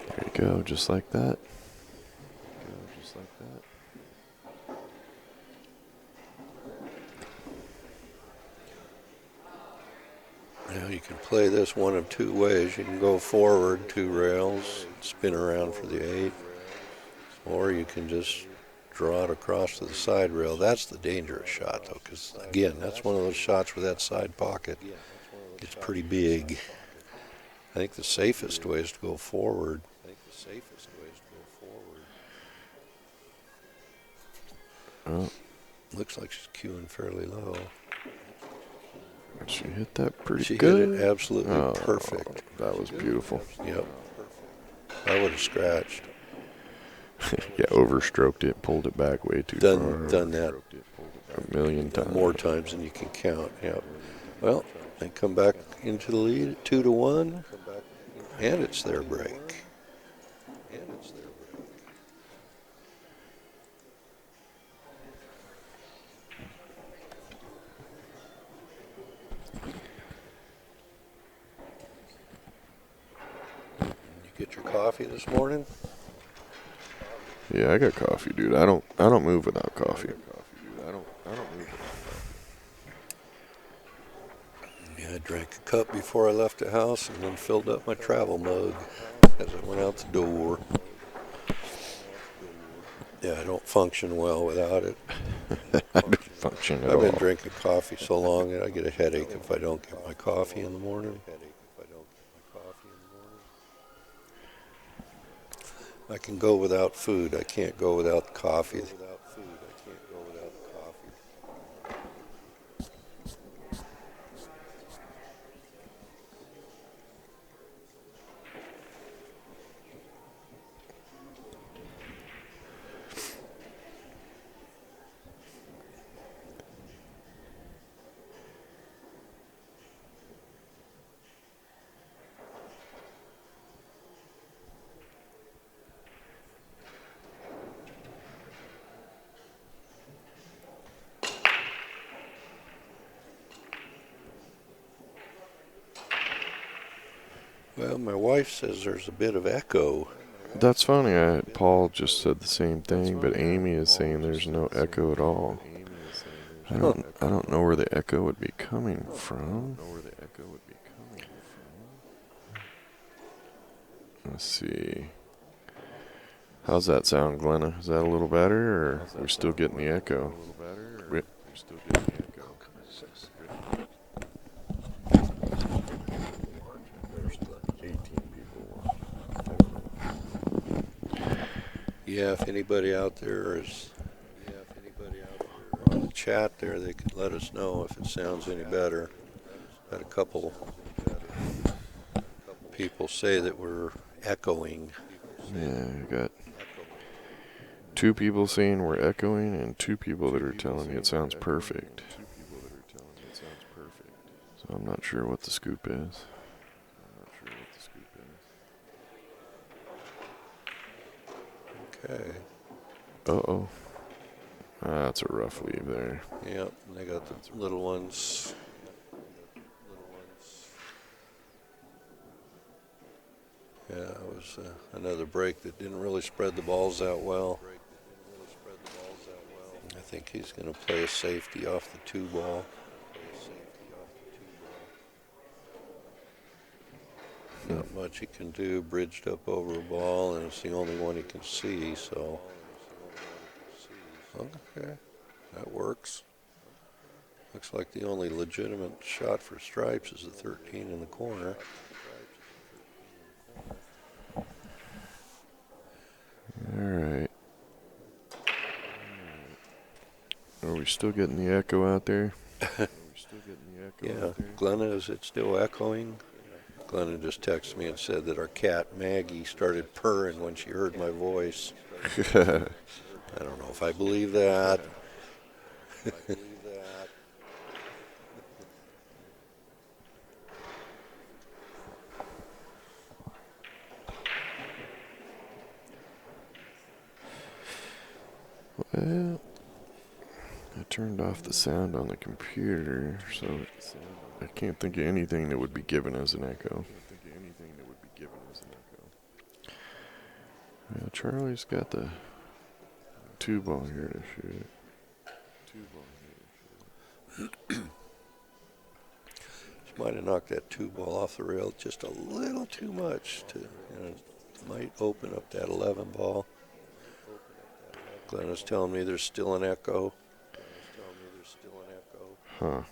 There you go, just like that. Now you can play this one of 2 ways. You can go forward 2 rails, spin around for the 8, or you can just draw it across to the side rail. That's the dangerous shot, though, because, again, that's one of those shots where that side pocket gets pretty big. I think the safest way is to go forward. Oh, Looks like she's cueing fairly low. she hit that pretty She good. hit it absolutely Oh, perfect. That was beautiful. Yep. I would have scratched. Yeah, overstroked it, pulled it back way too far. Done that a million times. more times than you can count. Yep. Well, they come back into the lead at 2-1, and it's their break. You get your coffee this morning? Yeah, I got coffee, dude. I don't move without coffee. Yeah, I drank a cup before I left the house and then filled up my travel mug as I went out the door. Yeah, I don't function well without it. I don't function at I've been all. drinking coffee so long that I get a headache if I don't get my coffee in the morning. I can go without food. I can't go without coffee. Well, my wife says there's a bit of echo. That's funny. Paul just said the same thing, but Amy is saying there's no echo at all. I don't know where the echo would be coming from. Let's see. How's that sound, Glenna? Is that a little better, or we're still getting the echo? We're still getting the echo. There's 18 people. Yeah, if anybody out there is on the chat there, they could let us know if it sounds any better. Had a couple people say that we're echoing. Yeah, I got 2 people saying we're echoing and 2 people that are telling me it sounds perfect. So I'm not sure what the scoop is. Okay. Uh-oh. That's a rough leave there. Yep, they got the little ones. Yeah, it was another break that didn't really spread the balls out well. I think he's going to play a safety off the 2 ball. Not much he can do, bridged up over a ball, and it's the only one he can see, so. Okay, that works. Looks like the only legitimate shot for stripes is the 13 in the corner. Alright. Are we still getting the echo out there? Yeah, Glenna, is it still echoing? Glenna just texted me and said that our cat Maggie started purring when she heard my voice. I don't know if I believe that. Well, I turned off the sound on the computer, so I can't think of anything that would be giving us an echo. Well, Charlie's got the 2 ball here to shoot. She might have knocked that 2 ball off the rail just a little too much to, might open up that 11 ball. Glenna's telling me there's still an echo. Huh.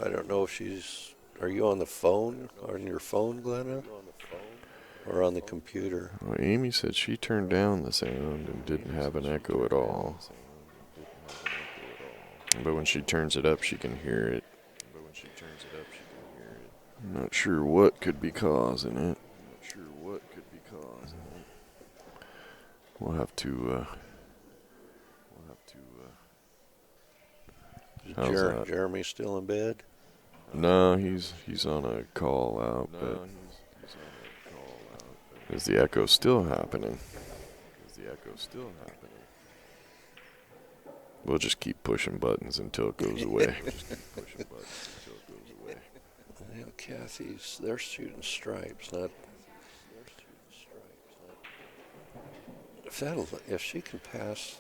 I don't know if she's. Are you on the phone? On your phone, Glenna? Or on the computer? Well, Amy said she turned down the sound and didn't have an echo at all. But when she turns it up, she can hear it. I'm not sure what could be causing it. We'll have to. Is Jeremy still in bed? No, he's on a call out, but is the echo still happening? We'll just keep pushing buttons until it goes away. Yeah, Kathy's. They're shooting stripes, not. If she can pass.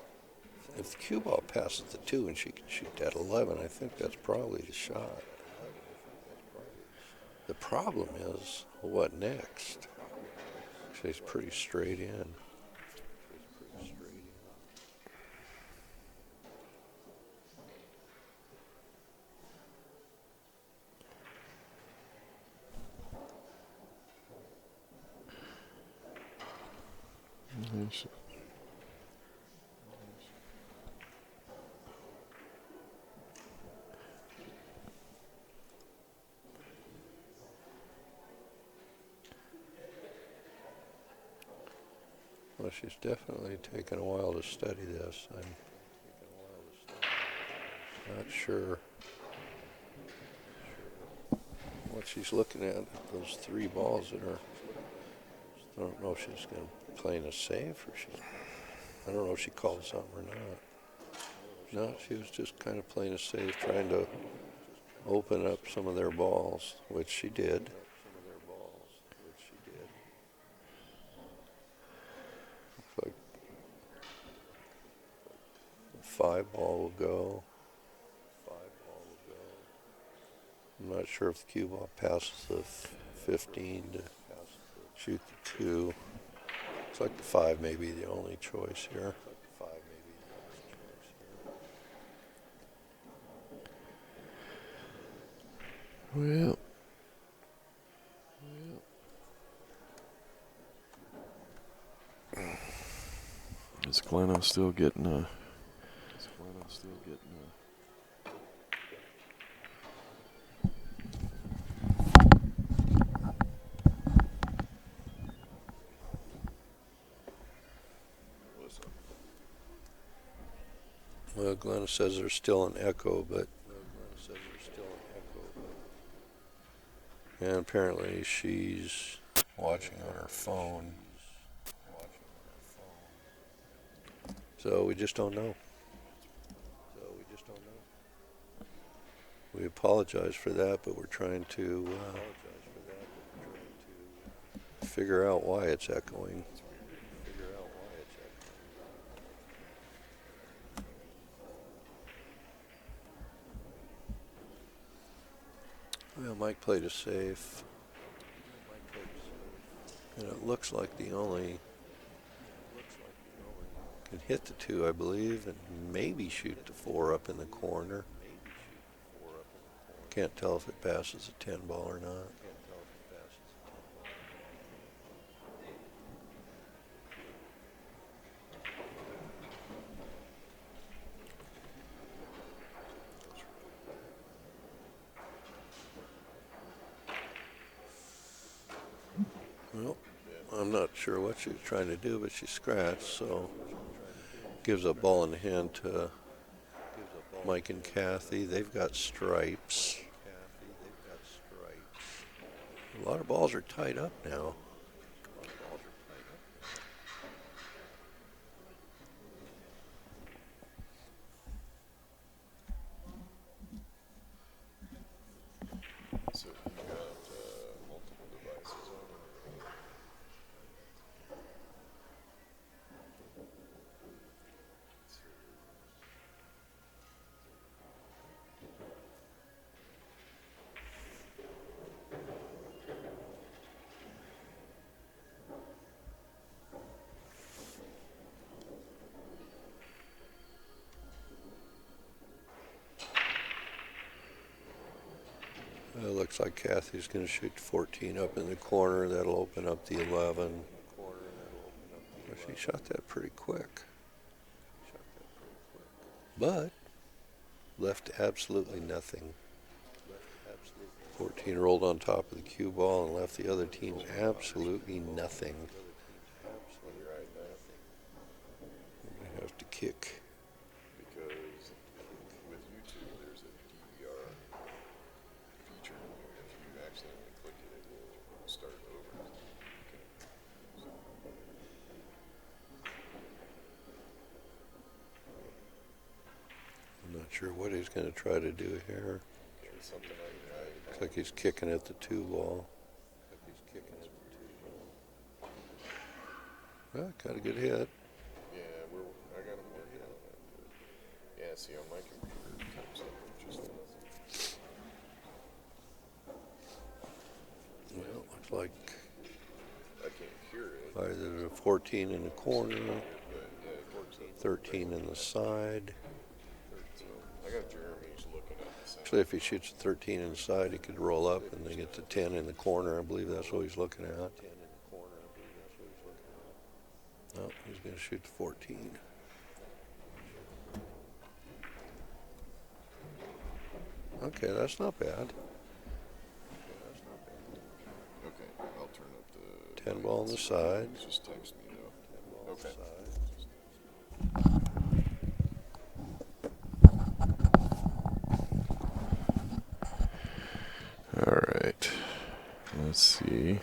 If the cue ball passes the 2 and she can shoot that 11, I think that's probably the shot. The problem is, what next? She's pretty straight in. Nice. Well, she's definitely taken a while to study this. I'm not sure what she's looking at. Those three balls that are, I don't know if she's going to playing a safe or I don't know if she called something or not. No, she was just kind of playing a safe, trying to open up some of their balls, which she did. Looks like the 5-ball will go. I'm not sure if the cue ball passes the 15 to shoot the 2. Looks like the 5 may be the only choice here. Well. Is Gleno still getting a... Well, Glenn says there's still an echo, but and apparently she's watching on her phone. So we just don't know. We apologize for that, but we're trying to figure out why it's echoing. Well, Mike played a safe. And it looks like the only can hit the 2, I believe, and maybe shoot the 4 up in the corner. Can't tell if it passes a 10 ball or not. Well, I'm not sure what she was trying to do, but she scratched, so gives a ball in hand to Mike and Kathy. They've got stripes. A lot of balls are tied up now. So you got multiple devices on. It looks like Kathy's going to shoot 14 up in the corner. That'll open up the 11. Well, she shot that pretty quick. But left absolutely nothing. 14 rolled on top of the cue ball and left the other team absolutely nothing. We have to kick. Because with YouTube, there's a DVR feature. If you accidentally click it, it will start over. I'm not sure what he's going to try to do here. Something like that. Looks like he's kicking at the 2 ball. Well, got a good hit. Yeah, I got him working on that. Yeah, see on my computer it comes up with just nothing. Well, looks like I can't hear it. either a 14 in the corner, 13 in the side. So I got Jeremy's looking at the same. Actually, if he shoots a 13 inside, he could roll up and then get the 10 in the corner. I believe that's what he's looking at. Oh, he's going to shoot the 14. Okay, that's not bad. Okay, I'll turn up the 10 ball on the side. Just text me though. Okay. All right. Let's see.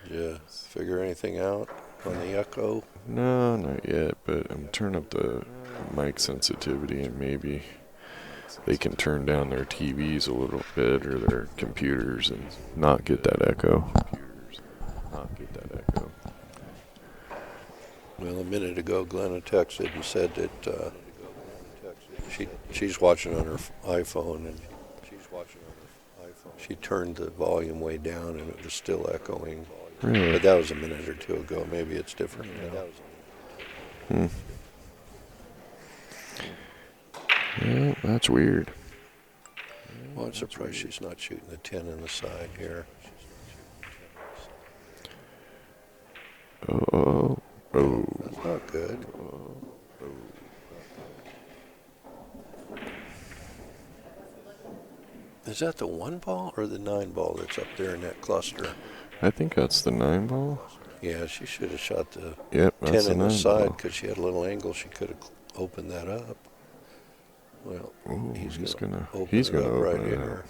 Did you figure anything out on the echo? No, not yet, but I'm turning up the mic sensitivity and maybe they can turn down their TVs a little bit or their computers and not get that echo. Well, a minute ago, Glenna texted and said that she's watching on her iPhone, and she turned the volume way down and it was still echoing. Really? But that was a minute or two ago. Maybe it's different now. Yeah, that's weird. Well, I'm surprised she's not shooting the 10 in the side here. Oh. That's not good. Is that the 1 ball or the 9 ball that's up there in that cluster? I think that's the 9 ball. Yeah, she should have shot the Yep, 10 that's in the the 9 side ball. because she had a little angle. She could have opened that up. Well, Ooh, he's he's going gonna to open it up right it here.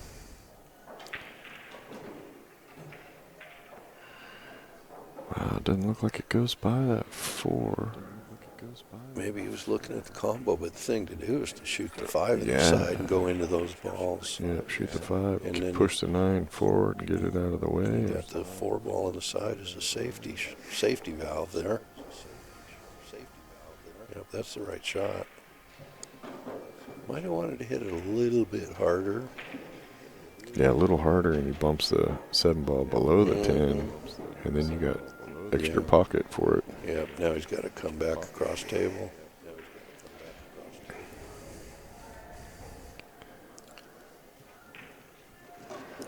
up. Wow, it doesn't look like it goes by that 4. Maybe he was looking at the combo, but the thing to do is to shoot the 5 in the Yeah. side and go into those balls. Yeah, shoot the 5, And then push the 9 forward and get it out of the way. You got the 4 ball on the side as a safety valve there. Yep, that's the right shot. Might have wanted to hit it a little bit harder. Yeah, a little harder, and he bumps the 7 ball below the 10, and then you got extra pocket for it. Yep, now he's got to come back across table.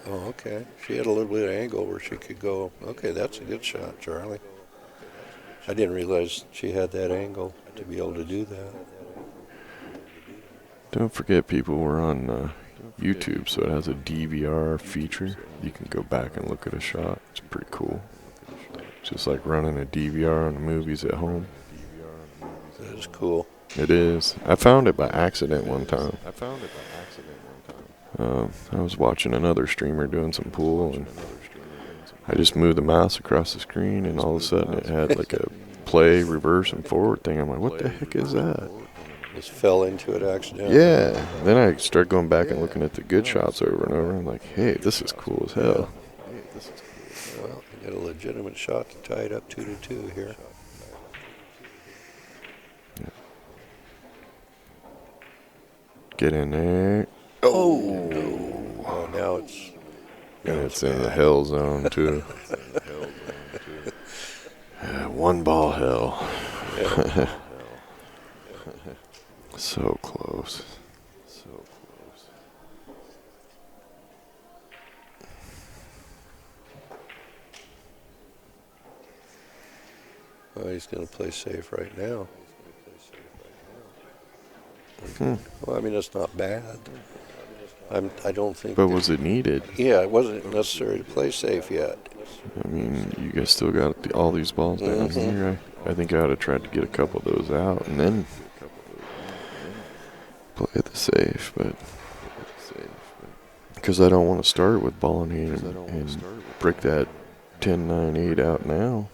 Oh, okay. She had a little bit of angle where she could go. Okay, that's a good shot, Charlie. I didn't realize she had that angle to be able to do that. Don't forget, people, we're on YouTube, so it has a DVR feature. You can go back and look at a shot. It's pretty cool. Just like running a DVR on the movies at home. That is cool. It is. I found it by accident one time. I was watching another streamer doing some pool, and I just moved the mouse across the screen, and all of a sudden it had like a play, reverse, and forward thing. I'm like, what the heck is that? Just fell into it accidentally. Yeah. Then I started going back and looking at the good shots over and over. I'm like, hey, this is cool as hell. Well, you got a legitimate shot to tie it up 2-2 here. Yeah. Get in there. Oh, now it's... And it's in the hell zone, too. 1 ball hell. Yeah. So close. Well, he's going to play safe right now. Well, I mean, it's not bad. I don't think... But was it needed? Yeah, it wasn't necessary to play safe yet. I mean, you guys still got all these balls down here. I think I would have tried to get a couple of those out and then play the safe, but because I don't want to start with ball in hand and break that 10-9-8 out now.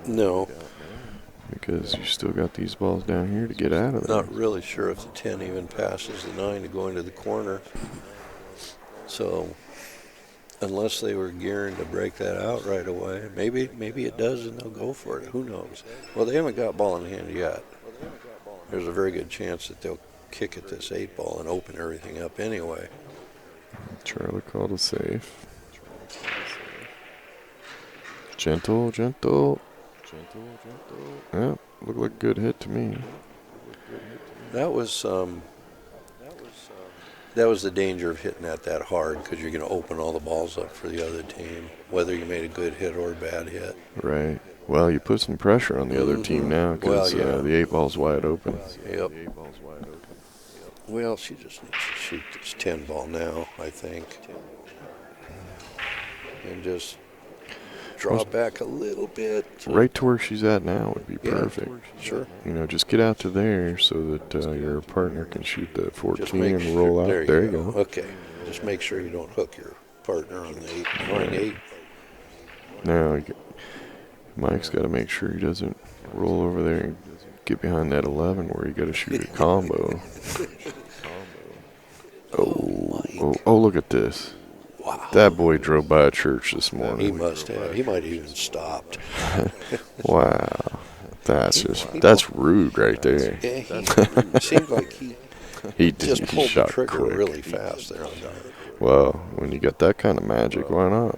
No. Because you still got these balls down here to get out of there. Not really sure if the 10 even passes the 9 to go into the corner. So, unless they were gearing to break that out right away, maybe it does and they'll go for it. Who knows? Well, they haven't got ball in hand yet. There's a very good chance that they'll kick at this 8 ball and open everything up anyway. Charlie called a safe. Gentle. Yeah, looked like a good hit to me. That was the danger of hitting that hard because you're going to open all the balls up for the other team, whether you made a good hit or a bad hit. Right. Well, you put some pressure on the other team now because Well, yeah. the 8-ball's wide open. Yep. Well, she just needs to shoot this 10 ball now, I think. And just draw back a little bit. Right to where she's at now would be perfect. Sure. Just get out to there so that your partner can shoot the 14 and roll out. There you go. Okay. Just make sure you don't hook your partner on the 8. Now, Mike's got to make sure he doesn't roll over there and get behind that 11 where you got to shoot a combo. Oh, look at this. Wow. That boy drove by a church this morning. He must have. He might have even stopped. Wow. That's rude right there. Yeah, it seemed like he just pulled the trigger quick. really fast there on that. Well, when you got that kind of magic, why not?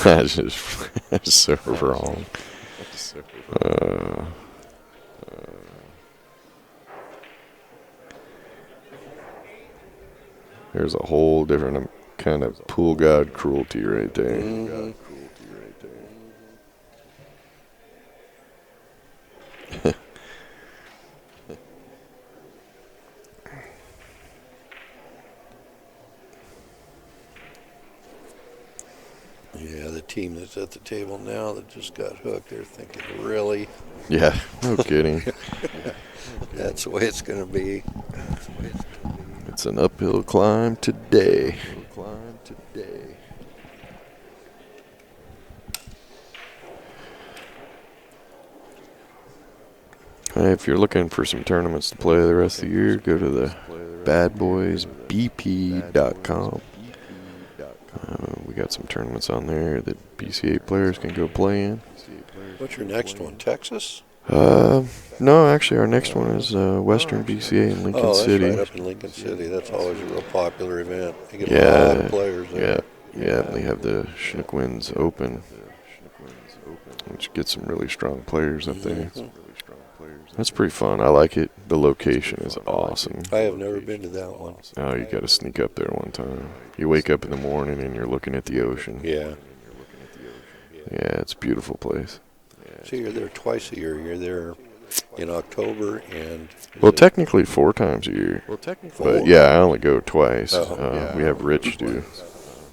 That's so wrong. There's a whole different kind of pool god cruelty right there. Mm-hmm. Yeah, the team that's at the table now that just got hooked, they're thinking, really? Yeah, no kidding. That's the way it's going to be. It's an uphill climb today. Hey, if you're looking for some tournaments to play the rest of the year, go to the badboysbp.com. We got some tournaments on there that BCA players can go play in. What's your next one, Texas? No, actually, our next one is Western BCA in Lincoln City. Oh, that's right up in Lincoln City. That's always a real popular event. They get a lot of players there. Yeah, they have the Chinook Winds Open, which gets some really strong players up there. That's pretty fun. I like it. The location is awesome. I have never been to that one. Oh, you got to sneak up there one time. You wake up in the morning and you're looking at the ocean. Yeah. Yeah, it's a beautiful place. So you're there twice a year. You're there in October and... Well, technically 4 times a year. But yeah, I only go twice. We have Rich do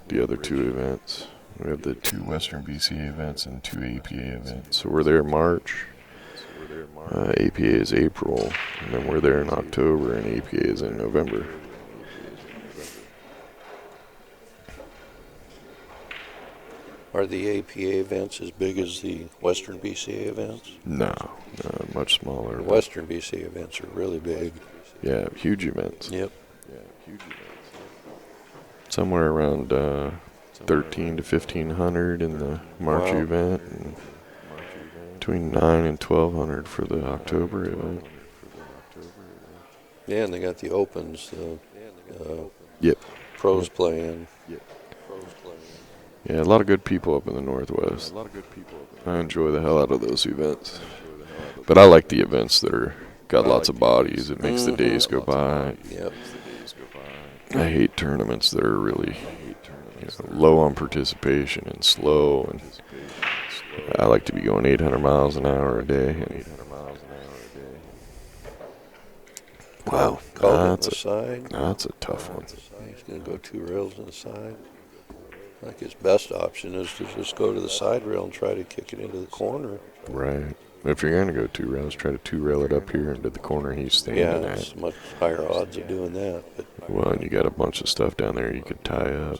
the other 2 events. We have the 2 Western BCA events and 2 APA events. So we're there March. APA is April, and then we're there in October, and APA is in November. Are the APA events as big as the Western BCA events? No, much smaller. The Western BCA events are really big. Yeah, huge events. Yep. Somewhere around 1,300 to 1,500 in the March event, and between 9 and 1,200 for the October event. Yeah, and they got the Opens, the pros playing. Yeah, a lot of good people up in the Northwest. I enjoy the hell out of those events. But I like the events that are got lots of bodies. It makes the days go by. Yep. I hate tournaments that are really low on participation and slow. And I like to be going 800 miles an hour a day. And wow, that's a tough one. He's going to go 2 rails on the side. I think his best option is to just go to the side rail and try to kick it into the corner. Right. If you're going to go 2 rails, try to 2-rail it up here into the corner he's standing at. Yeah, it's much higher odds of doing that. But well, and you got a bunch of stuff down there you could tie up.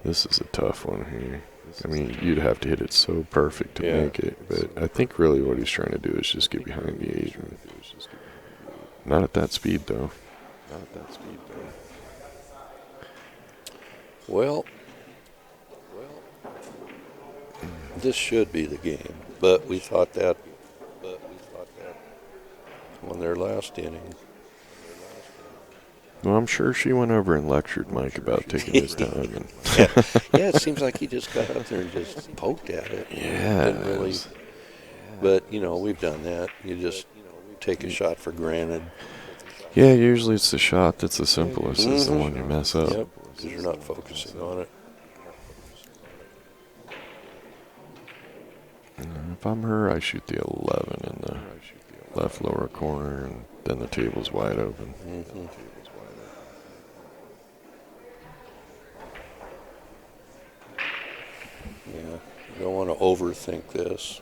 This is a tough one here. I mean, you'd have to hit it so perfect to make it. But I think really what he's trying to do is just get behind the 8. Not at that speed, though. Well, this should be the game, but we thought that on their last inning. Well, I'm sure she went over and lectured Mike about taking his time. And yeah, it seems like he just got up there and just poked at it. Yeah. Didn't really, but, we've done that. You just take a shot for granted. Yeah, usually it's the shot that's the simplest. It's the one you mess up. Yep, because you're not focusing on it. If I'm her, I shoot the 11 in the left lower corner, and then the table's wide open. Mm-hmm. Yeah, you don't want to overthink this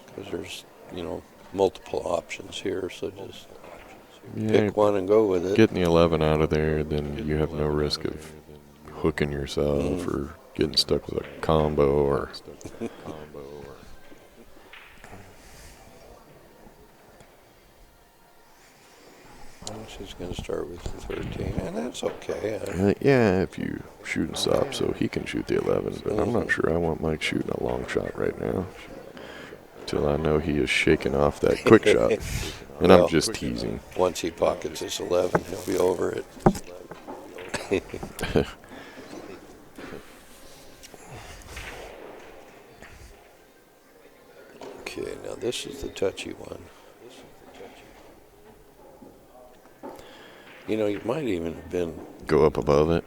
because there's, multiple options here, so just pick one and go with it. Getting the 11 out of there, then you have no risk of hooking yourself or getting stuck with a combo or. She's going to start with the 13, and that's okay. Yeah, if you shoot and stop so he can shoot the 11, but I'm not sure I want Mike shooting a long shot right now until I know he is shaking off that quick shot. And I'm just teasing. Once he pockets his 11, he'll be over it. Okay, now this is the touchy one. You might even have been... Go up above it?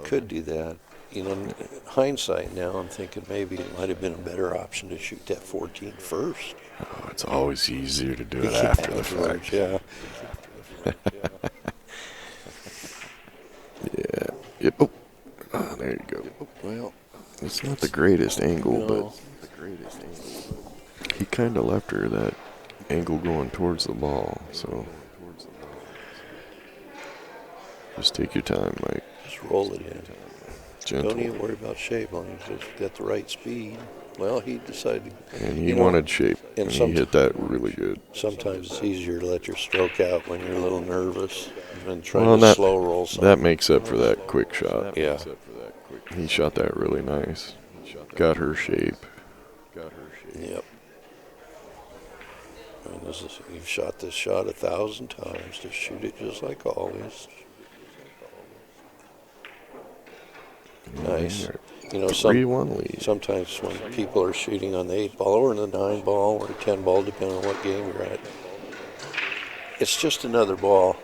Could do that. In hindsight now, I'm thinking maybe it might have been a better option to shoot that 14 first. Oh, it's always easier to do it after the fact. Yeah. Yeah. Yep. Oh, there you go. Well, it's not the greatest angle, but he kind of left her that angle going towards the ball, so just take your time, Mike. Just roll it in. Gentle. Don't even worry about shape, as long as it's got the right speed. Well, he decided. And he wanted shape, and he hit that really good. Sometimes it's easier to let your stroke out when you're a little nervous than trying to slow roll something. That makes up for that quick shot. Yeah. He shot that really nice. Got her shape. Yep. And you've shot this shot 1,000 times. Just shoot it just like always. Nice. Sometimes when people are shooting on the 8 ball or the 9 ball or 10 ball, depending on what game you're at, it's just another ball,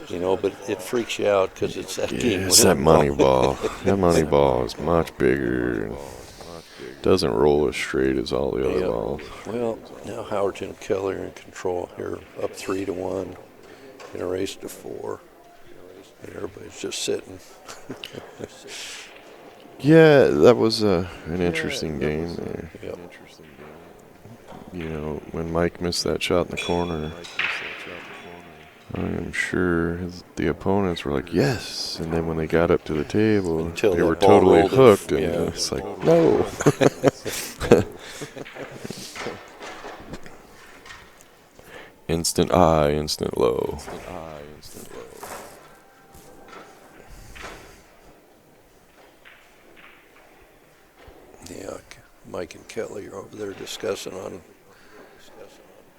but it freaks you out because it's that game. It's that money ball. That money ball is much bigger and doesn't roll as straight as all the other balls. Well, now Howerton and Kelly are in control here, up 3-1 in a race to 4. And everybody's just sitting. Yeah, that was an interesting game there. Yep. When Mike missed that shot in the corner, I am sure the opponents were like, yes. And then when they got up to the table, they were totally hooked. And it's like, no. Instant high, instant low. Yeah, Mike and Kelly are over there discussing on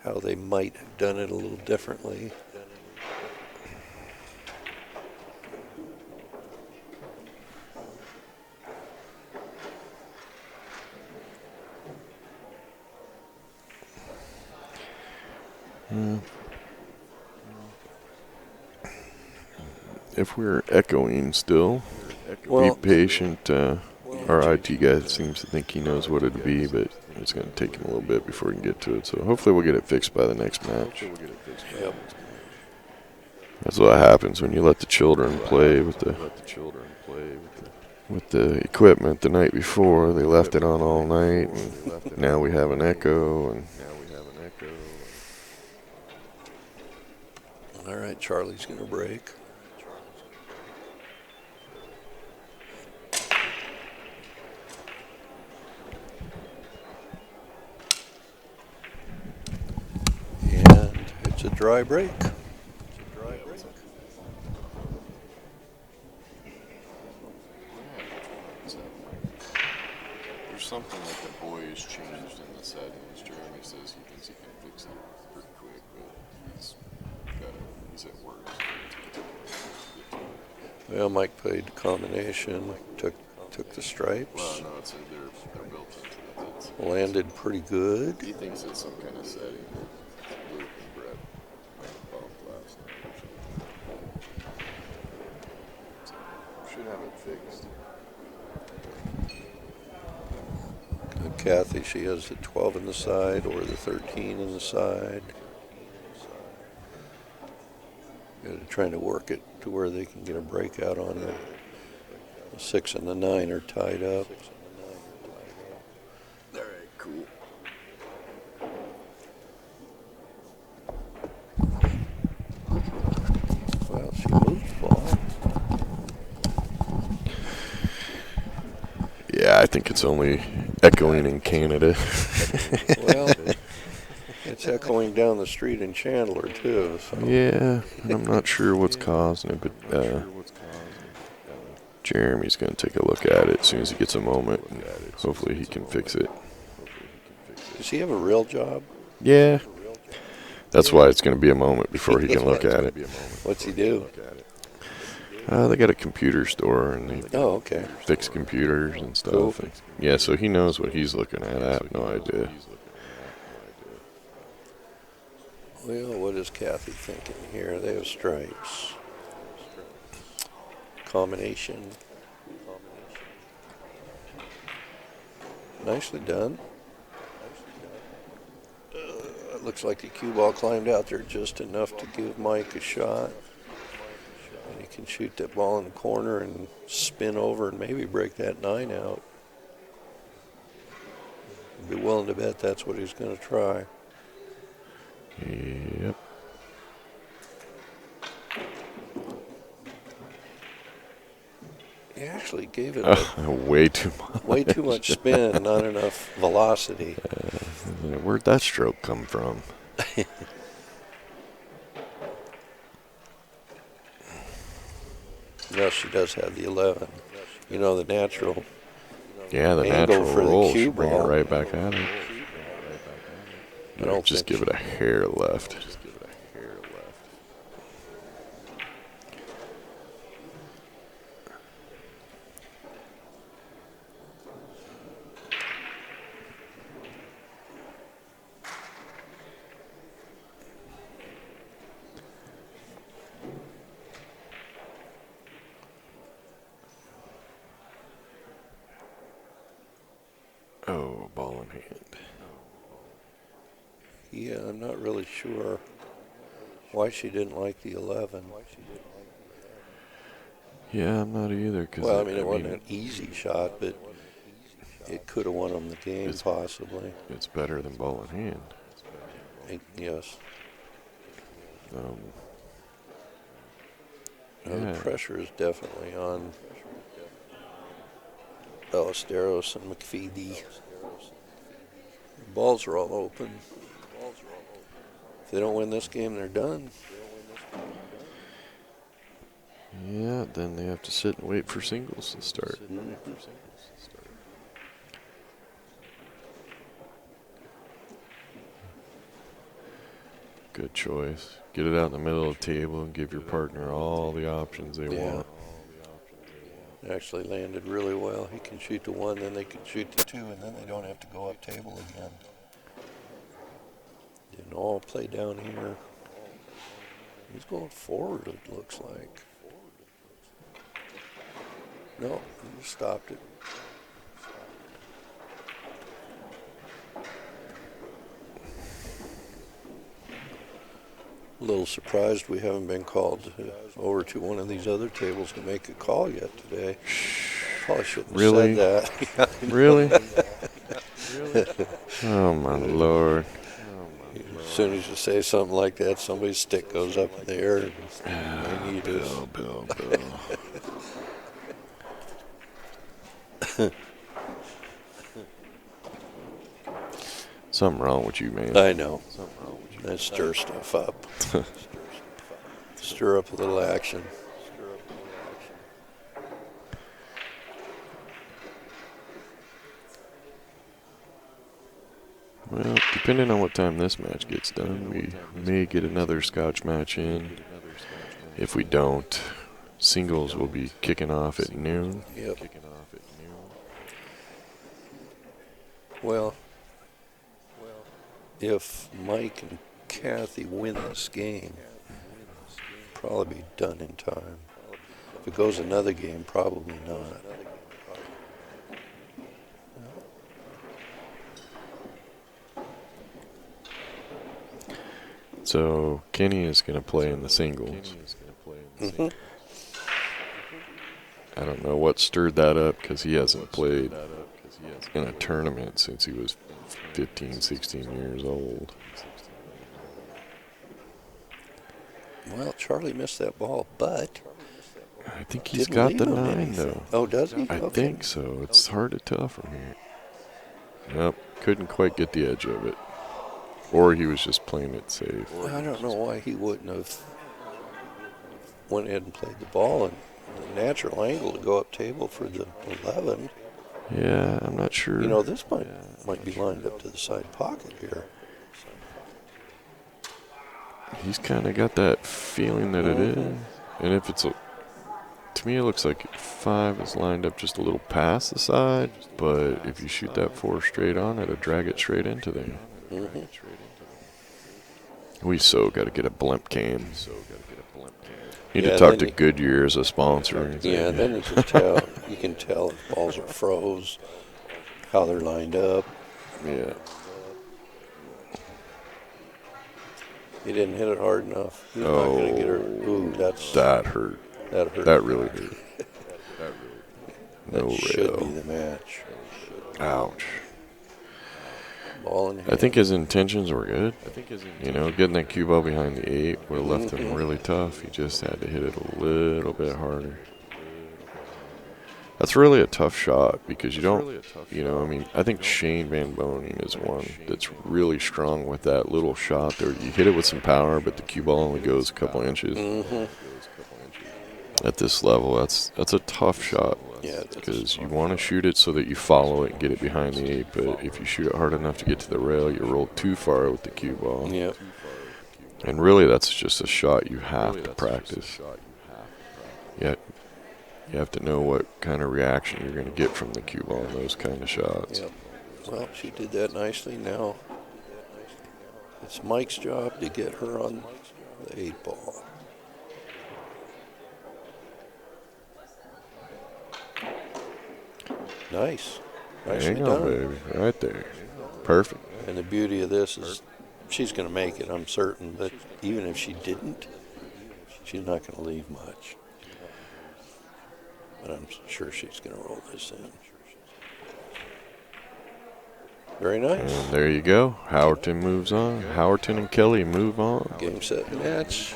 how they might have done it a little differently. If we're echoing still, be patient. Our IT guy seems to think he knows what it'd be, but it's going to take him a little bit before we can get to it. So hopefully we'll get it fixed by the next match. Yep. That's what happens when you let the children play with the equipment the night before. They left it on all night, and now we have an echo. And all right, Charlie's going to break. And it's a dry break. There's something that the boys changed in the settings. Jeremy says he thinks he can fix it pretty quick, but he's at work. Well, Mike played combination, took the stripes. Well, no, they're built into it. Landed pretty good. He thinks it's some kind of setting. Luke and Brett bumped last night or something. So, should have it fixed. Good Kathy, she has the 12 in the side or the 13 in the side. Trying to work it to where they can get a breakout on it. The 6 and the 9 are tied up. All right, cool. Well, she moved the ball. Yeah, I think it's only echoing in Canada. Well, it's echoing down the street in Chandler, too. So. Yeah, and I'm not sure what's causing it, but Jeremy's going to take a look at it as soon as he gets a moment, and hopefully he can fix it. Does he have a real job? Yeah, that's why it's going to be a moment before he can look at it. What's he do? They got a computer store, and they okay. fix computers and stuff. Cool. And yeah, so he knows what he's looking at. I have no idea. Well, what is Kathy thinking here? They have stripes. Combination. Nicely done. It looks like the cue ball climbed out there just enough to give Mike a shot. And he can shoot that ball in the corner and spin over and maybe break that 9 out. I'd be willing to bet that's what he's going to try. Yep. He actually gave it way too much. way too much spin, not enough velocity. Where'd that stroke come from? No, she does have the 11. You know, the natural. Yeah, the angle natural for the roll cue should bring it ball. right back at him. I don't Just think give it a hair left. Oh, ball in hand. Yeah, I'm not really sure why she didn't like the 11. Yeah, I'm not either. Cause Well, I mean, it wasn't an easy shot, but it could have won them the game, possibly. It's better than ball in hand. Yes. Yeah. The pressure is definitely on Ballesteros and McPhee. The balls are all open. If they don't win this game, they're done. Yeah, then they have to sit and wait for singles to start. Good choice. Get it out in the middle of the table and give your partner all the options they want. It actually landed really well. He can shoot the 1, then they can shoot the 2, and then they don't have to go up table again. Didn't all play down here. He's going forward, it looks like. No, he stopped it. A little surprised we haven't been called over to one of these other tables to make a call yet today. Probably shouldn't have said that. Really? Oh, my Lord. As soon as you say something like that, somebody's stick goes up in the air. And Bill. Something wrong with you, man. I know. That stir stuff up. Stir up a little action. Well, depending on what time this match gets done, we may get another Scotch match in. If we don't, singles will be kicking off at noon. Yep. Well, if Mike and Kathy win this game, probably be done in time. If it goes another game, probably not. So Kenny is going to play in the singles. Mm-hmm. I don't know what stirred that up because he hasn't played in a tournament since he was 15, 16 years old. Well, Charlie missed that ball, but I think he's didn't got leave the him 9, anything. though. Oh, does he? I Okay. think so. It's hard to tell from here. Nope, couldn't quite get the edge of it. Or he was just playing it safe. I don't know why he wouldn't have went ahead and played the ball in the natural angle to go up table for the 11. Yeah, I'm not sure. You know, this might be lined up to the side pocket here. He's kind of got that feeling that it is. And if it's to me, it looks like 5 is lined up just a little past the side. But if you shoot that 4 straight on, it'll drag it straight into there. Mm-hmm. We so got to get a blimp cam. Need Yeah, to talk then to Goodyear as a sponsor. Yeah, then you can tell. You can tell if balls are froze, how they're lined up. Yeah. He didn't hit it hard enough. He's not going to get her. Ooh, that hurt. That hurt. That really hurt. That No should rail. be the match. Ouch. Ball in hand. I think his intentions were good. You know, getting that cue ball behind the 8 would have left him really tough. He just had to hit it a little bit harder. That's really a tough shot because you don't, I mean, I think Shane Van Boning is one that's really strong with that little shot there. You hit it with some power, but the cue ball only goes a couple inches. Mm-hmm. At this level, that's a tough shot. Yeah, Because you want to shoot it so that you follow it and get it behind the 8, but if you shoot it hard enough to get to the rail, you roll too far with the cue ball. Yep. And really, that's just a shot you have to practice. Yet, you have to know what kind of reaction you're going to get from the cue ball in those kind of shots. Yep. Well, she did that nicely. Now it's Mike's job to get her on the 8 ball. Nice. Nicely Hang on, done. baby. Right there. Perfect. And the beauty of this is she's going to make it, I'm certain. But even if she didn't, she's not going to leave much. But I'm sure she's going to roll this in. Very nice. And there you go. Howerton moves on. Howerton and Kelly move on. Game, set, match.